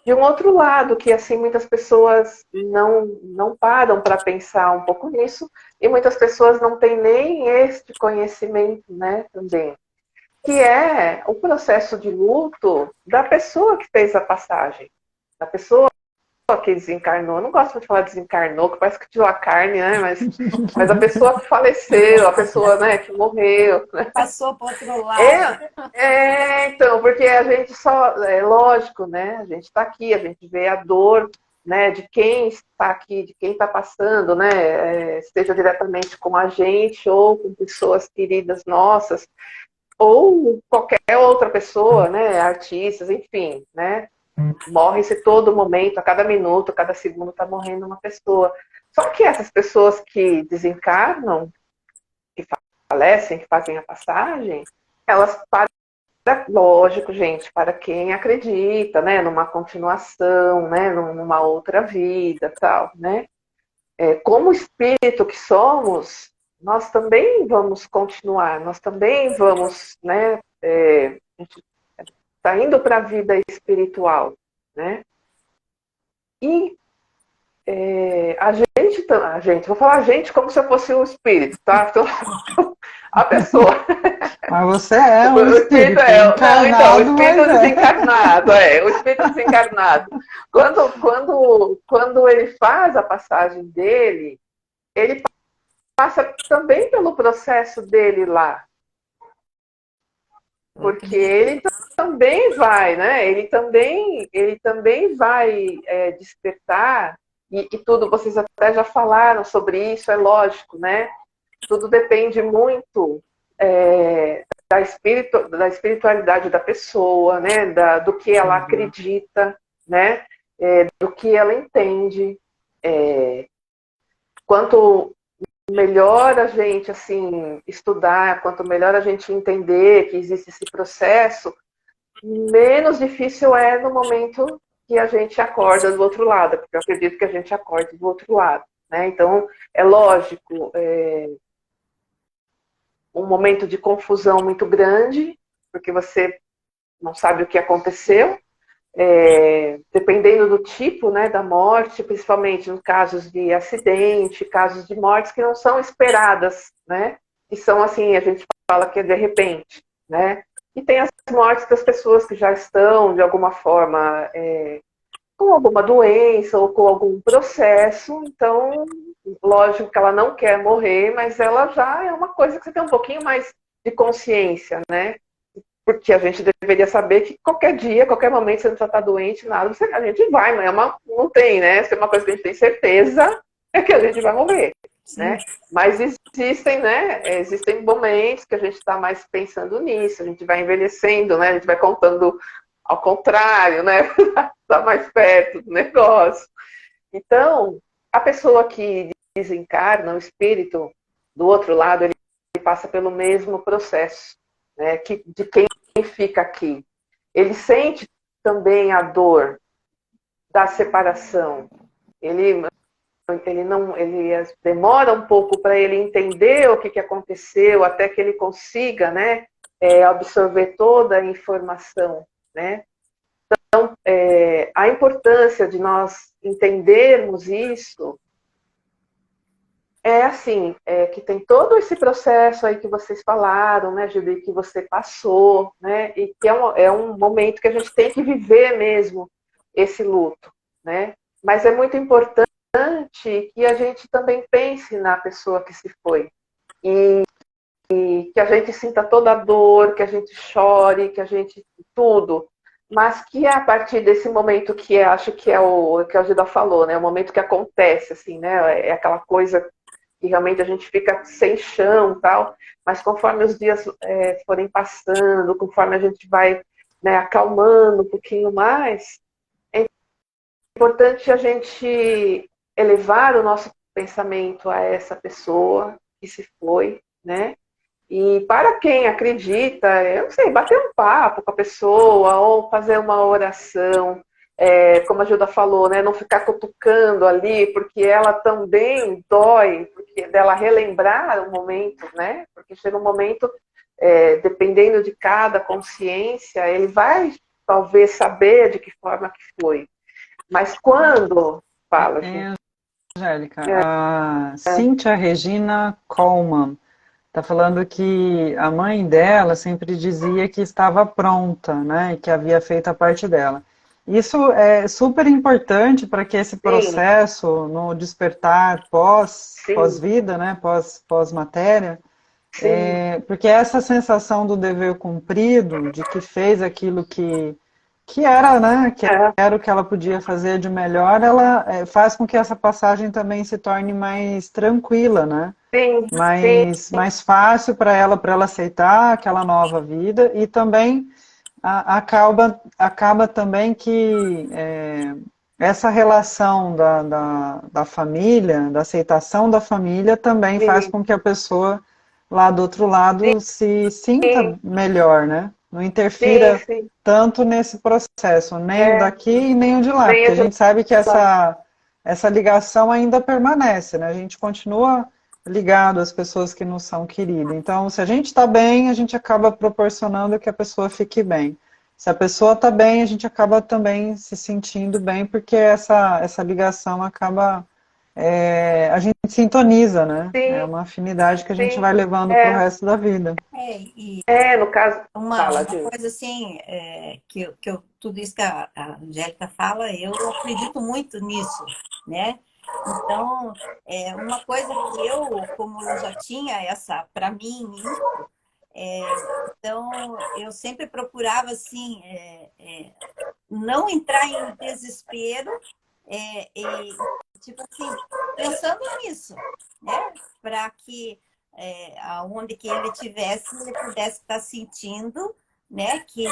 de um outro lado que assim muitas pessoas não param para pensar um pouco nisso e muitas pessoas não têm nem este conhecimento, né? Também, que é o processo de luto da pessoa que fez a passagem, da pessoa que desencarnou. Eu não gosto de falar desencarnou, que parece que tirou a carne, né? Mas a pessoa que faleceu, a pessoa, né, que morreu. Né? Passou para outro lado. Então, porque a gente só, é lógico, né? A gente está aqui, a gente vê a dor, né, de quem está aqui, de quem está passando, né? Seja diretamente com a gente ou com pessoas queridas nossas, ou qualquer outra pessoa, né? Artistas, enfim, né? Morre-se todo momento, a cada minuto, a cada segundo está morrendo uma pessoa. Só que essas pessoas que desencarnam, que falecem, que fazem a passagem, elas para, lógico, gente, para quem acredita, né, numa continuação, né, numa outra vida, tal, né? Como espírito que somos, nós também vamos continuar, nós também vamos, né? A gente está indo para a vida espiritual, né? E vou falar a gente como se eu fosse um espírito, tá? Então, a pessoa, Mas você é um o espírito espírito não, então, o encarnado, mas espírito é. desencarnado, o espírito desencarnado. Quando ele faz a passagem dele, ele passa também pelo processo dele lá, Eu porque acredito. ele também vai, né? Ele também vai despertar e tudo. Vocês até já falaram sobre isso, é lógico, né? Tudo depende muito da espiritualidade da pessoa, né? Do que ela Uhum. acredita, né? Do que ela entende. quanto melhor a gente assim estudar, quanto melhor a gente entender que existe esse processo, menos difícil é no momento que a gente acorda do outro lado, porque eu acredito que a gente acorde do outro lado, né? Então, é lógico, um momento de confusão muito grande, porque você não sabe o que aconteceu, dependendo do tipo, né, da morte, principalmente nos casos de acidente, casos de mortes que não são esperadas, né, que são assim, a gente fala que é de repente, né, e tem as mortes das pessoas que já estão, de alguma forma, com alguma doença ou com algum processo, então, lógico que ela não quer morrer, mas ela já é uma coisa que você tem um pouquinho mais de consciência, né, porque a gente deveria saber que qualquer dia, qualquer momento, se a gente já está doente, nada, a gente vai, não tem, né? Se é uma coisa que a gente tem certeza, é que a gente vai morrer, né? Mas existem, né? Existem momentos que a gente está mais pensando nisso, a gente vai envelhecendo, né? A gente vai contando ao contrário, né? Está mais perto do negócio. Então, a pessoa que desencarna, o espírito do outro lado, ele passa pelo mesmo processo, né? De quem fica aqui. Ele sente também a dor da separação. Ele demora um pouco para ele entender o que aconteceu, até que ele consiga, né, absorver toda a informação, né? Então, a importância de nós entendermos isso assim, que tem todo esse processo aí que vocês falaram, né, Julie, que você passou, né, e que é um momento que a gente tem que viver mesmo esse luto, né, mas é muito importante que a gente também pense na pessoa que se foi, e que a gente sinta toda a dor, que a gente chore, que a gente, tudo, mas que a partir desse momento que acho que é o que a Gilda falou, né, o momento que acontece, assim, né, é aquela coisa que realmente a gente fica sem chão e tal, mas conforme os dias forem passando, conforme a gente vai, né, acalmando um pouquinho mais, é importante a gente elevar o nosso pensamento a essa pessoa que se foi, né? E para quem acredita, eu não sei, bater um papo com a pessoa ou fazer uma oração, como a Gilda falou, né, não ficar cutucando ali, porque ela também dói, porque dela relembrar o momento, né? Porque chega um momento, dependendo de cada consciência, ele vai talvez saber de que forma que foi. Mas quando fala, gente. Angélica, a Cíntia Regina Coleman está falando que a mãe dela sempre dizia que estava pronta, né, e que havia feito a parte dela. Isso é super importante para que esse processo no despertar pós-vida, né, pós-matéria, porque essa sensação do dever cumprido, de que fez aquilo que era, né, que era o que ela podia fazer de melhor, ela faz com que essa passagem também se torne mais tranquila, né? Mais fácil para ela aceitar aquela nova vida e também acaba também que essa relação da família, da aceitação da família também faz com que a pessoa lá do outro lado se sinta melhor, né? Não interfira tanto nesse processo, nem o daqui e nem o de lá, porque a gente sabe que essa ligação ainda permanece, né? A gente continua ligado às pessoas que nos são queridas. Então, se a gente está bem, a gente acaba proporcionando que a pessoa fique bem. Se a pessoa está bem, a gente acaba também se sentindo bem, porque essa ligação acaba... a gente sintoniza, né? É uma afinidade que a gente vai levando para o resto da vida. No caso... Uma coisa assim, tudo isso que a Angélica fala, eu acredito muito nisso, né? Então, uma coisa que como eu já tinha para mim, então eu sempre procurava assim, não entrar em desespero tipo assim, pensando nisso, né? Para que aonde que ele tivesse, ele pudesse estar sentindo, né? Que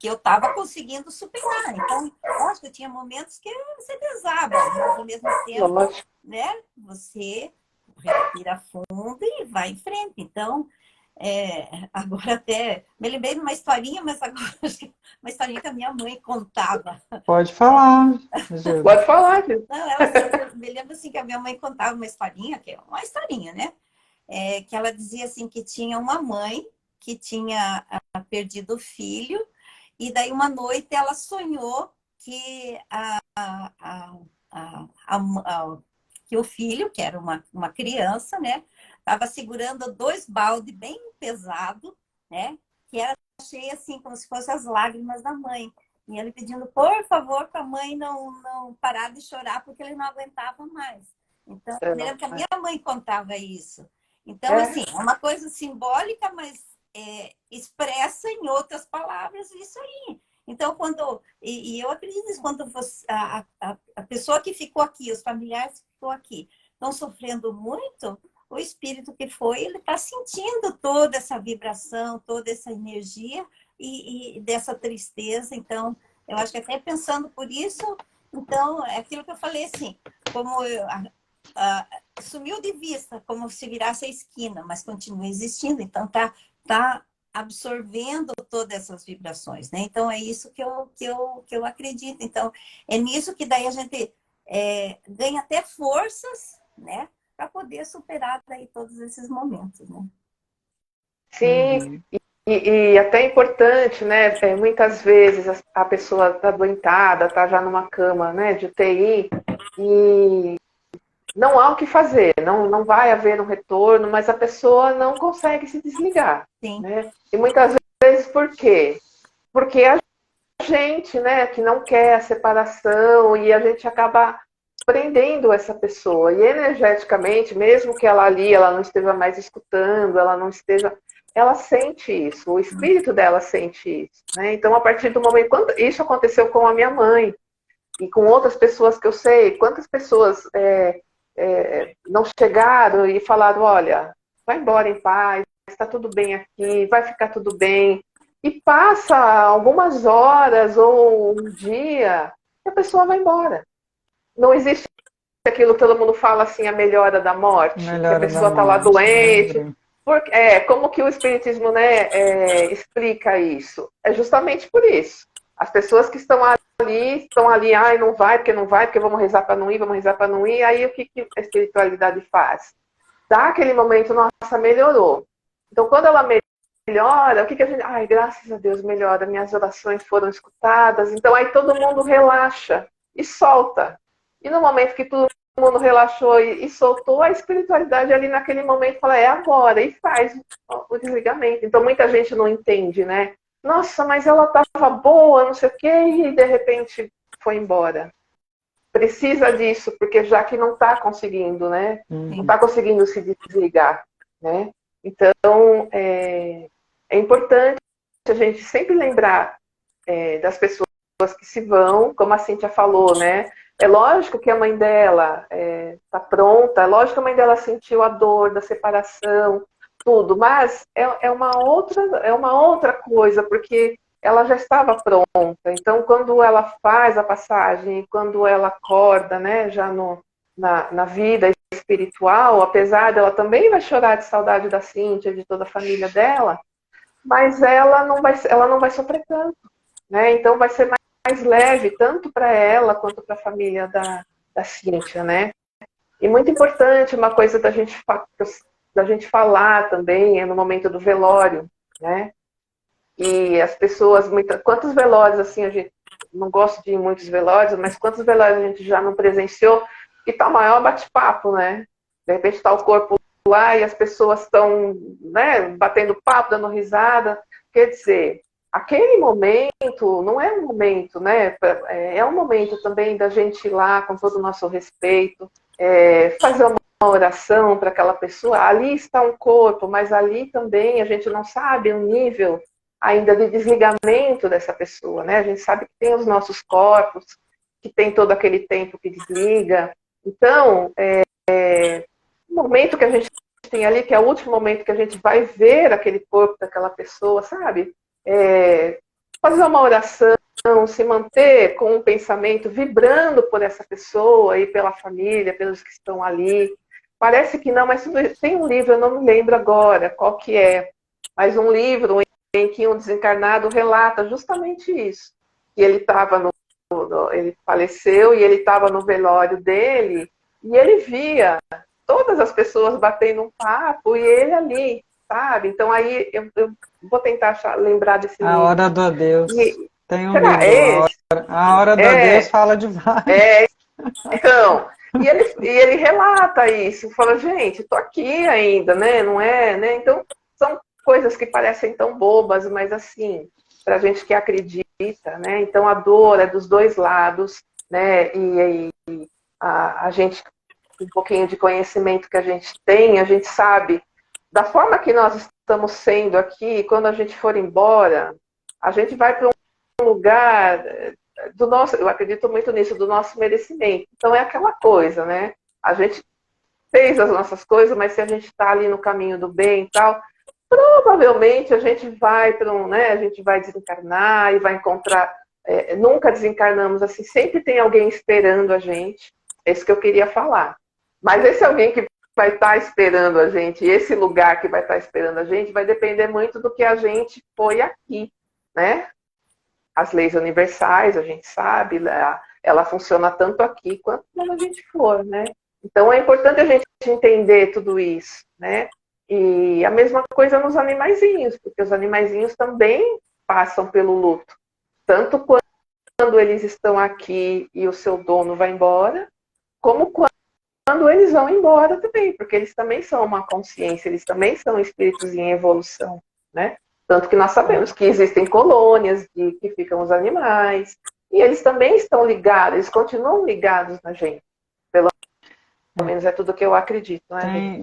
eu estava conseguindo superar. Então, lógico, tinha momentos que você desaba, mas ao mesmo tempo, né? você respira fundo e vai em frente. Então, agora até me lembrei de uma historinha, mas agora acho que uma historinha que a minha mãe contava. Pode falar, Gilda. Pode falar, Gil. Não, ela assim, eu me lembro assim que a minha mãe contava uma historinha, que é uma historinha, né? Que ela dizia assim que tinha uma mãe que tinha perdido o filho, e daí uma noite ela sonhou que que o filho, que era uma criança, né, estava segurando 2 baldes bem pesados, né, que era cheio assim, como se fossem as lágrimas da mãe. E ele pedindo, por favor, para a mãe não parar de chorar, porque ele não aguentava mais. Então, eu me lembro que a minha mãe contava isso. Então, assim, é uma coisa simbólica, mas expressa em outras palavras isso aí. Então, e eu acredito nisso, quando a pessoa que ficou aqui, os familiares que ficou aqui, estão sofrendo muito, o espírito que foi, ele está sentindo toda essa vibração, toda essa energia e dessa tristeza. Então, eu acho que até pensando por isso, então, é aquilo que eu falei assim, como sumiu de vista, como se virasse a esquina, mas continua existindo. Então, tá absorvendo todas essas vibrações, né? Então, é isso que eu acredito. Então, é nisso que daí a gente ganha até forças, né? Para poder superar daí todos esses momentos, né? Sim, e até importante, né? Muitas vezes a pessoa está adoentada, está já numa cama, né, de UTI, e não há o que fazer, não vai haver um retorno, mas a pessoa não consegue se desligar, Sim. né? E muitas vezes por quê? Porque a gente, né, que não quer a separação e a gente acaba prendendo essa pessoa. E energeticamente, mesmo que ela ali, ela não esteja mais escutando, ela não esteja, ela sente isso, o espírito dela sente isso, né? Então, a partir do momento, quando isso aconteceu com a minha mãe e com outras pessoas que eu sei, quantas pessoas não chegaram e falaram, olha, vai embora em paz, está tudo bem aqui, vai ficar tudo bem. E passa algumas horas ou um dia e a pessoa vai embora. Não existe aquilo que todo mundo fala assim, a melhora da morte, que a pessoa está lá doente. Como que o Espiritismo, né, explica isso? É justamente por isso. As pessoas que estão ali, ai, não vai, porque vamos rezar para não ir, vamos rezar para não ir. Aí o que a espiritualidade faz? Dá aquele momento, nossa, melhorou. Então, quando ela melhora, o que a gente... Ai, graças a Deus, melhora, minhas orações foram escutadas. Então, aí todo mundo relaxa e solta. E no momento que todo mundo relaxou e soltou, a espiritualidade ali naquele momento fala, é agora, e faz o desligamento. Então, muita gente não entende, né? Nossa, mas ela estava boa, não sei o quê, e de repente foi embora. Precisa disso, porque já que não está conseguindo, né? Não está conseguindo se desligar, né? Então, é importante a gente sempre lembrar das pessoas que se vão, como a Cíntia falou, né? É lógico que a mãe dela está pronta, é lógico que a mãe dela sentiu a dor da separação, tudo, mas é uma outra coisa, porque ela já estava pronta. Então, quando ela faz a passagem, quando ela acorda, né, já na vida espiritual, apesar dela também vai chorar de saudade da Cíntia, de toda a família dela, mas ela não vai sofrer tanto, né? Então vai ser mais leve, tanto para ela quanto para a família da Cíntia, né? E muito importante, uma coisa da gente falar também é no momento do velório, né? E as pessoas, quantos velórios, assim, a gente não gosta de ir em muitos velórios, mas quantos velórios a gente já não presenciou e tá o maior bate-papo, né? De repente está o corpo lá e as pessoas estão, né, batendo papo, dando risada. Quer dizer, aquele momento não é um momento, né? É um momento também da gente ir lá com todo o nosso respeito, fazer uma oração para aquela pessoa. Ali está um corpo, mas ali também a gente não sabe o nível ainda de desligamento dessa pessoa, né? A gente sabe que tem os nossos corpos, que tem todo aquele tempo que desliga. Então, o momento que a gente tem ali, que é o último momento que a gente vai ver aquele corpo daquela pessoa, sabe? fazer uma oração, se manter com um pensamento vibrando por essa pessoa e pela família, pelos que estão ali. Parece que não, mas tem um livro, eu não me lembro agora qual que é, mas um livro em que um desencarnado relata justamente isso. Que ele estava ele faleceu e ele estava no velório dele e ele via todas as pessoas batendo um papo e ele ali, sabe? Então aí eu vou tentar lembrar desse livro. A Hora do Adeus. E, Tem um será livro, esse? A Hora do Adeus fala de vários. Então, e ele relata isso, fala, gente, tô aqui ainda, né? Não é, né? Então, são coisas que parecem tão bobas, mas assim, pra gente que acredita, né? Então a dor é dos dois lados, né? E a gente, um pouquinho de conhecimento que a gente tem, a gente sabe da forma que nós estamos sendo aqui, quando a gente for embora, a gente vai para um lugar do nosso, eu acredito muito nisso, do nosso merecimento. Então é aquela coisa, né? A gente fez as nossas coisas, mas se a gente está ali no caminho do bem e tal, provavelmente a gente vai para né? A gente vai desencarnar e vai encontrar. Nunca desencarnamos assim, sempre tem alguém esperando a gente. É isso que eu queria falar. Mas esse alguém que vai estar esperando a gente, e esse lugar que vai estar esperando a gente, vai depender muito do que a gente foi aqui, né? As leis universais, a gente sabe, ela funciona tanto aqui quanto quando a gente for, né? Então é importante a gente entender tudo isso, né? E a mesma coisa nos animaizinhos, porque os animaizinhos também passam pelo luto. Tanto quando eles estão aqui e o seu dono vai embora, como quando eles vão embora também, porque eles também são uma consciência, eles também são espíritos em evolução, né? Tanto que nós sabemos que existem colônias que ficam os animais, e eles também estão ligados, eles continuam ligados na gente. Pelo menos é tudo que eu acredito, né?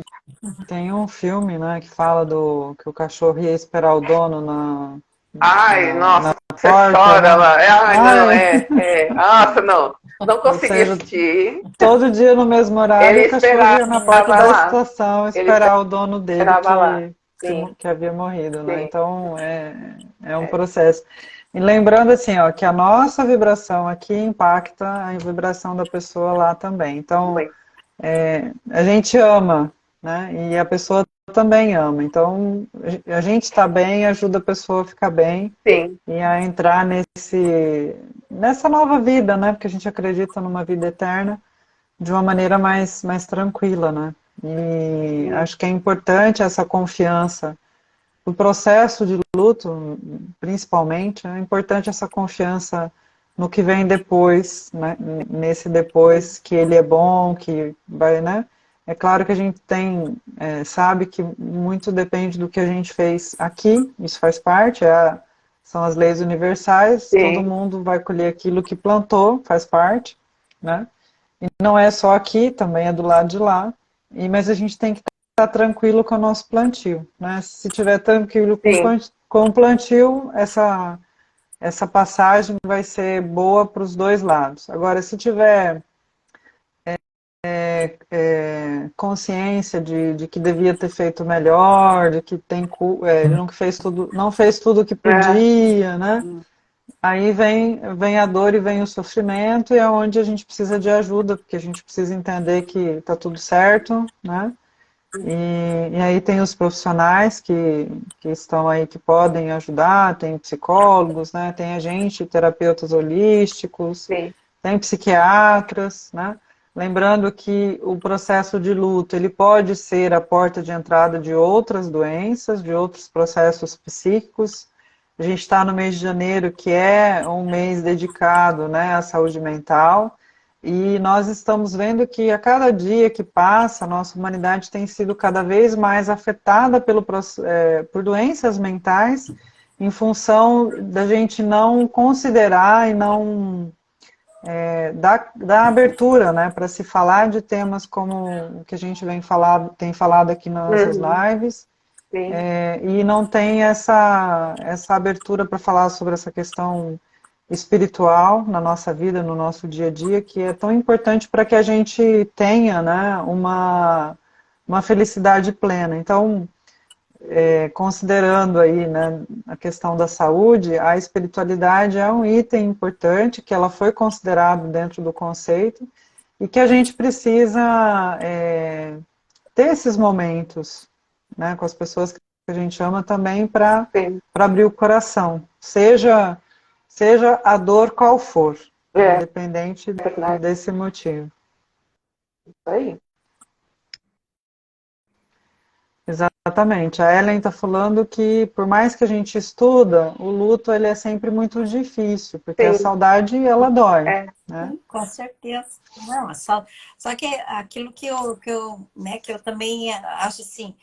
Tem um filme, né, que fala que o cachorro ia esperar o dono Ai, nossa, você porta, chora né? lá. Ai, não, Nossa, não consegui assistir. Todo dia no mesmo horário Ele o cachorro ia na porta da lá. estação Ele esperar o dono dele lá. Sim, que havia morrido, né? sim. Então é um processo. E lembrando assim, ó, que a nossa vibração aqui impacta a vibração da pessoa lá também. Então, a gente ama, né? E a pessoa também ama. Então, a gente está bem, ajuda a pessoa a ficar bem. Sim. E a entrar nessa nova vida, né? Porque a gente acredita numa vida eterna de uma maneira mais tranquila, né? E acho que é importante essa confiança. O processo de luto, principalmente, é importante essa confiança no que vem depois, né? Nesse depois que ele é bom, que vai, né? É claro que a gente sabe que muito depende do que a gente fez aqui, isso faz parte, são as leis universais, Sim. Todo mundo vai colher aquilo que plantou, faz parte, né? E não é só aqui, também é do lado de lá, mas a gente tem que estar tranquilo com o nosso plantio, né? Se tiver tranquilo com o plantio, essa passagem vai ser boa para os dois lados. Agora, se tiver consciência de que devia ter feito melhor, de que ele não fez tudo o que podia, né? Aí vem a dor e vem o sofrimento, e é onde a gente precisa de ajuda, porque a gente precisa entender que está tudo certo, né? E aí tem os profissionais que estão aí, que podem ajudar, tem psicólogos, né? Tem a gente, terapeutas holísticos, Sim. Tem psiquiatras, né? Lembrando que o processo de luto, ele pode ser a porta de entrada de outras doenças, de outros processos psíquicos. A gente está no mês de janeiro, que é um mês dedicado, né, à saúde mental, e nós estamos vendo que a cada dia que passa, a nossa humanidade tem sido cada vez mais afetada por doenças mentais, em função da gente não considerar e não dar abertura, né, para se falar de temas como o que a gente tem falado aqui nas nossas lives, e não tem essa abertura para falar sobre essa questão espiritual na nossa vida, no nosso dia a dia, que é tão importante para que a gente tenha, né, uma felicidade plena. Então, considerando aí, né, a questão da saúde, a espiritualidade é um item importante que ela foi considerado dentro do conceito e que a gente precisa ter esses momentos, né, com as pessoas que a gente ama também para abrir o coração, seja a dor qual for, independente desse motivo. Isso aí. Exatamente. A Ellen está falando que, por mais que a gente estuda, o luto ele é sempre muito difícil, porque a saudade, ela dói. Né? Sim, com certeza. Não, só que aquilo que eu também acho assim,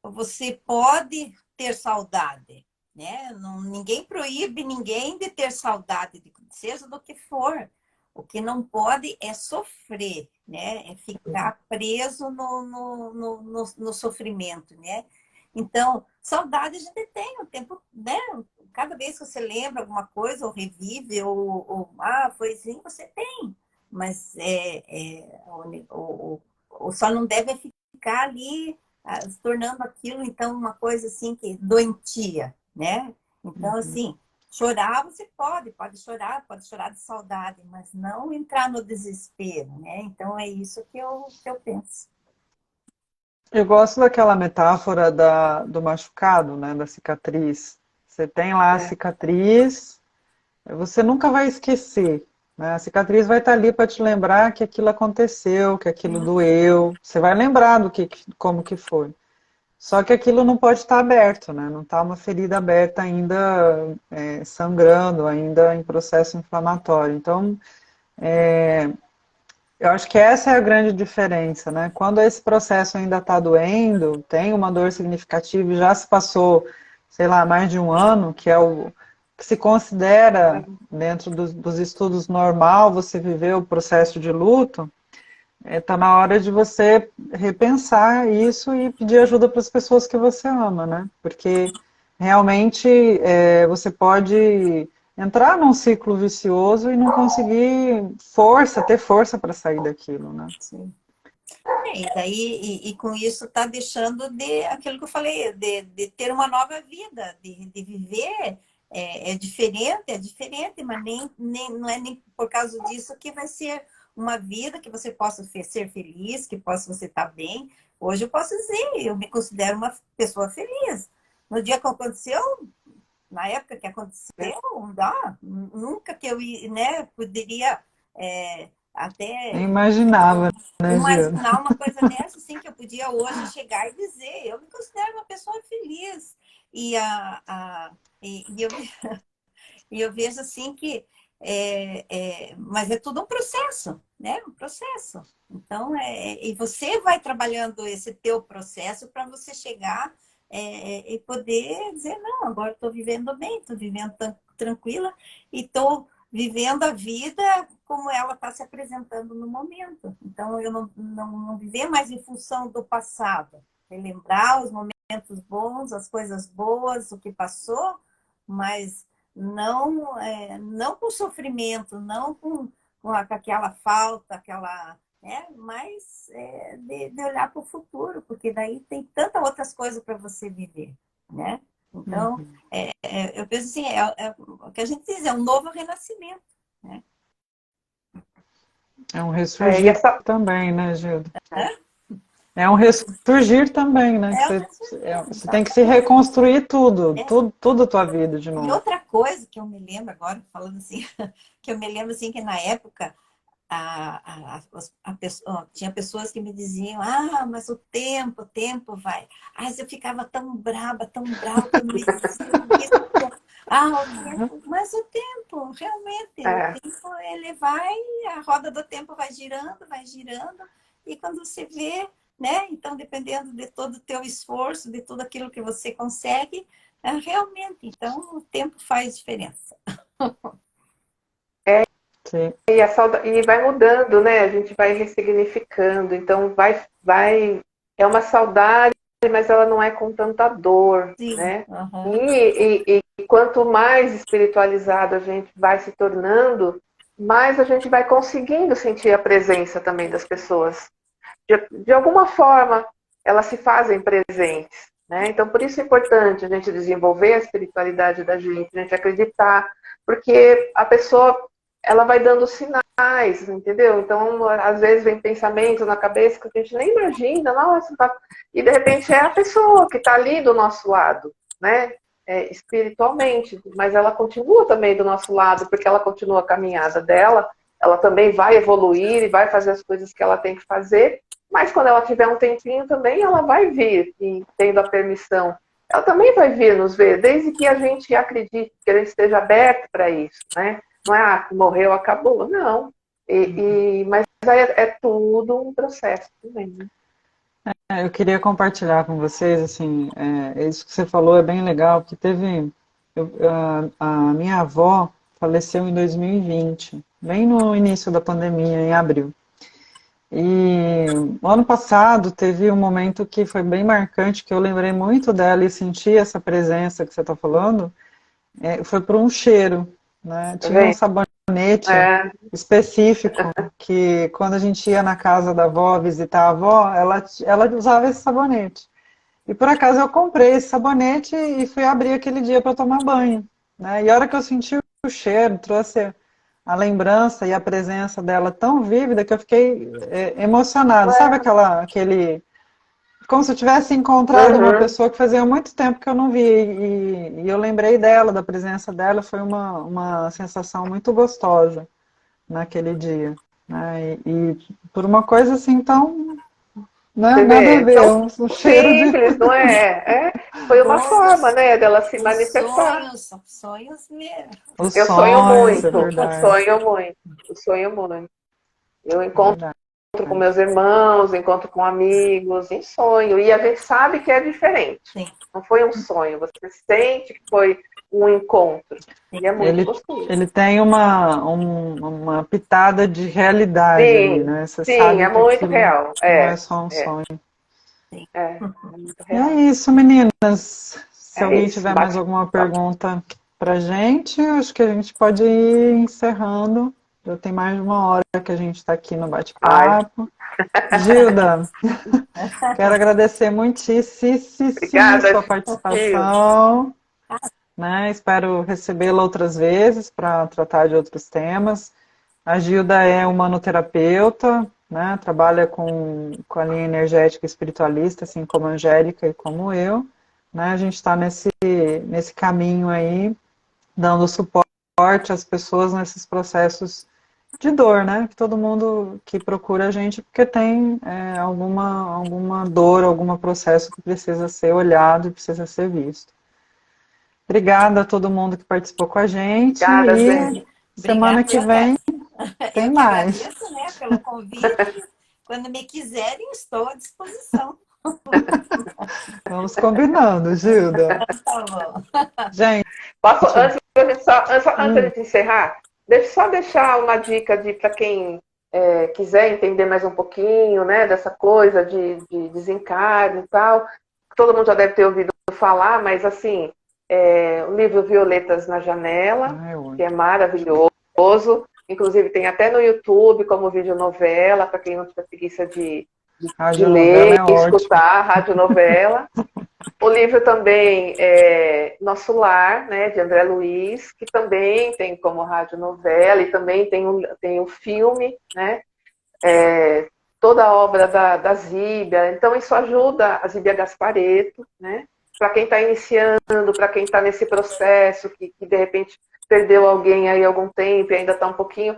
você pode ter saudade, né? Ninguém proíbe ninguém de ter saudade, seja do que for. O que não pode é sofrer, né? É ficar preso no sofrimento, né? Então, saudade a gente tem o tempo, né? Cada vez que você lembra alguma coisa, ou revive, ou foi assim, você tem. Mas só não deve ficar ali se tornando aquilo, então, uma coisa assim, que doentia, né? Então, assim, chorar você pode chorar de saudade, mas não entrar no desespero, né? Então, é isso que eu penso. Eu gosto daquela metáfora do machucado, né, da cicatriz. Você tem lá a cicatriz, você nunca vai esquecer. Né? A cicatriz vai estar ali para te lembrar que aquilo aconteceu, que aquilo doeu. Você vai lembrar como que foi. Só que aquilo não pode estar aberto, né? Não está uma ferida aberta ainda sangrando, ainda em processo inflamatório. Então, eu acho que essa é a grande diferença, né? Quando esse processo ainda está doendo, tem uma dor significativa e já se passou, sei lá, mais de um ano, que é o que se considera, dentro dos estudos normal, você viver o processo de luto, está na hora de você repensar isso e pedir ajuda para as pessoas que você ama, né? Porque realmente você pode entrar num ciclo vicioso e não conseguir ter força para sair daquilo, né? Sim. E com isso está deixando de aquilo que eu falei, de ter uma nova vida, de viver. É diferente, mas não é nem por causa disso que vai ser uma vida que você possa ser feliz, que possa você estar bem. Hoje eu posso dizer, eu me considero uma pessoa feliz. No dia que aconteceu, na época que aconteceu, nunca que eu, né, poderia Nem até imaginava, né, Gil? imaginar uma coisa dessa, assim, que eu podia hoje chegar e dizer, eu me considero uma pessoa feliz. E, e eu vejo assim que mas é tudo um processo, né? Um processo. Então, e você vai trabalhando esse teu processo para você chegar e poder dizer, não, agora estou vivendo bem, estou vivendo tranquila e estou vivendo a vida como ela está se apresentando no momento. Então, eu não viver mais em função do passado, relembrar os momentos bons, as coisas boas, o que passou, mas não com sofrimento, não com aquela falta, mas de olhar para o futuro, porque daí tem tantas outras coisas para você viver, né? Então, eu penso assim, o que a gente diz, é um novo renascimento, né? É um ressurgir também, né, Gilda? É um ressurgir também, né? Você tem que se reconstruir tudo a tua vida de novo. E outra coisa que eu me lembro agora, falando assim, que eu me lembro assim que na época tinha pessoas que me diziam, mas o tempo vai. Eu ficava tão brava, quando me diziam isso. O tempo, mas o tempo, realmente, o tempo ele vai, a roda do tempo vai girando, e quando você vê, né? Então, dependendo de todo o teu esforço, de tudo aquilo que você consegue, realmente, então o tempo faz diferença. Sim. E vai mudando, né? A gente vai ressignificando. Então, é uma saudade, mas ela não é com tanta dor, Sim. né? Uhum. E quanto mais espiritualizado a gente vai se tornando, mais a gente vai conseguindo sentir a presença também das pessoas. De alguma forma, elas se fazem presentes, né? Então, por isso é importante a gente desenvolver a espiritualidade da gente, a gente acreditar, porque a pessoa, ela vai dando sinais, entendeu? Então, às vezes vem pensamentos na cabeça que a gente nem imagina, nossa, tá... e de repente é a pessoa que está ali do nosso lado, né? Espiritualmente, mas ela continua também do nosso lado, porque ela continua a caminhada dela, ela também vai evoluir e vai fazer as coisas que ela tem que fazer, mas quando ela tiver um tempinho também, ela vai vir, e tendo a permissão, ela também vai vir nos ver, desde que a gente acredite, que a gente esteja aberto para isso, né? Não é, morreu, acabou, não. Mas é tudo um processo também, né? Eu queria compartilhar com vocês, assim, isso que você falou é bem legal, porque a minha avó faleceu em 2020, bem no início da pandemia, em abril. E no ano passado teve um momento que foi bem marcante, que eu lembrei muito dela e senti essa presença que você está falando, foi por um cheiro, né? Tinha um sabonete específico que quando a gente ia na casa da avó visitar a avó, ela usava esse sabonete. E por acaso eu comprei esse sabonete e fui abrir aquele dia para tomar banho, né? E a hora que eu senti o cheiro, trouxe a lembrança e a presença dela tão vívida que eu fiquei emocionada. Sabe aquele... Como se eu tivesse encontrado uma pessoa que fazia muito tempo que eu não vi. E eu lembrei dela, da presença dela, foi uma sensação muito gostosa naquele dia. Né? E por uma coisa assim tão... Né? Nada a ver, Então, um cheiro de... simples, não é? Foi uma forma, né, dela se manifestar. Sonhos mesmo. Os Eu sonho sonhos, é muito, verdade. eu sonho muito. Eu É encontro verdade. com meus irmãos, encontro com amigos, em sonho. E a gente sabe que é diferente. Sim. Não foi um sonho, você sente que foi um encontro. E é muito gostoso. Ele tem uma pitada de realidade ali, né? Você Sim, sabe é que muito aquilo real. não é só um sonho. É muito E real. é isso, meninas. Se alguém Isso, tiver mais alguma pergunta pra gente, acho que a gente pode ir encerrando. Já tem mais de uma hora que a gente está aqui no bate-papo. Gilda, quero agradecer muitíssimo Obrigada, sua participação. Né? Espero recebê-la outras vezes para tratar de outros temas. A Gilda é humanoterapeuta, né? Trabalha com a linha energética espiritualista, assim como a Angélica e como eu. Né? A gente está nesse caminho aí, dando suporte às pessoas nesses processos de dor, né? Que todo mundo que procura a gente porque tem alguma dor, algum processo que precisa ser olhado e precisa ser visto. Obrigada a todo mundo que participou com a gente. Obrigada, E gente. semana que vem tem eu que mais. agradeço, né, pelo convite. Quando me quiserem, estou à disposição. Vamos combinando, Gilda. Tá bom. Gente, Antes de encerrar, deixa eu só deixar uma dica para quem quiser entender mais um pouquinho, né, dessa coisa de desencarne e tal. Todo mundo já deve ter ouvido falar, mas assim, o livro Violetas na Janela, que é maravilhoso. Inclusive tem até no YouTube como videonovela, para quem não tiver preguiça de ler e escutar, radionovela. O livro também é Nosso Lar, né, de André Luiz, que também tem como radionovela e também tem o filme, né, toda a obra da Zíbia. Então isso ajuda a Zíbia Gasparetto, né, para quem está iniciando, para quem está nesse processo, que de repente perdeu alguém aí há algum tempo e ainda está um pouquinho.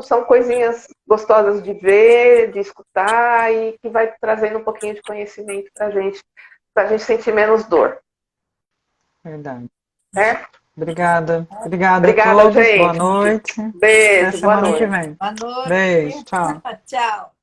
São coisinhas gostosas de ver, de escutar e que vai trazendo um pouquinho de conhecimento para a gente sentir menos dor. Verdade. Obrigada Obrigada a todos. gente. Boa noite. Beijo, Até semana boa noite. que vem. Boa noite. Beijo, tchau. Tchau.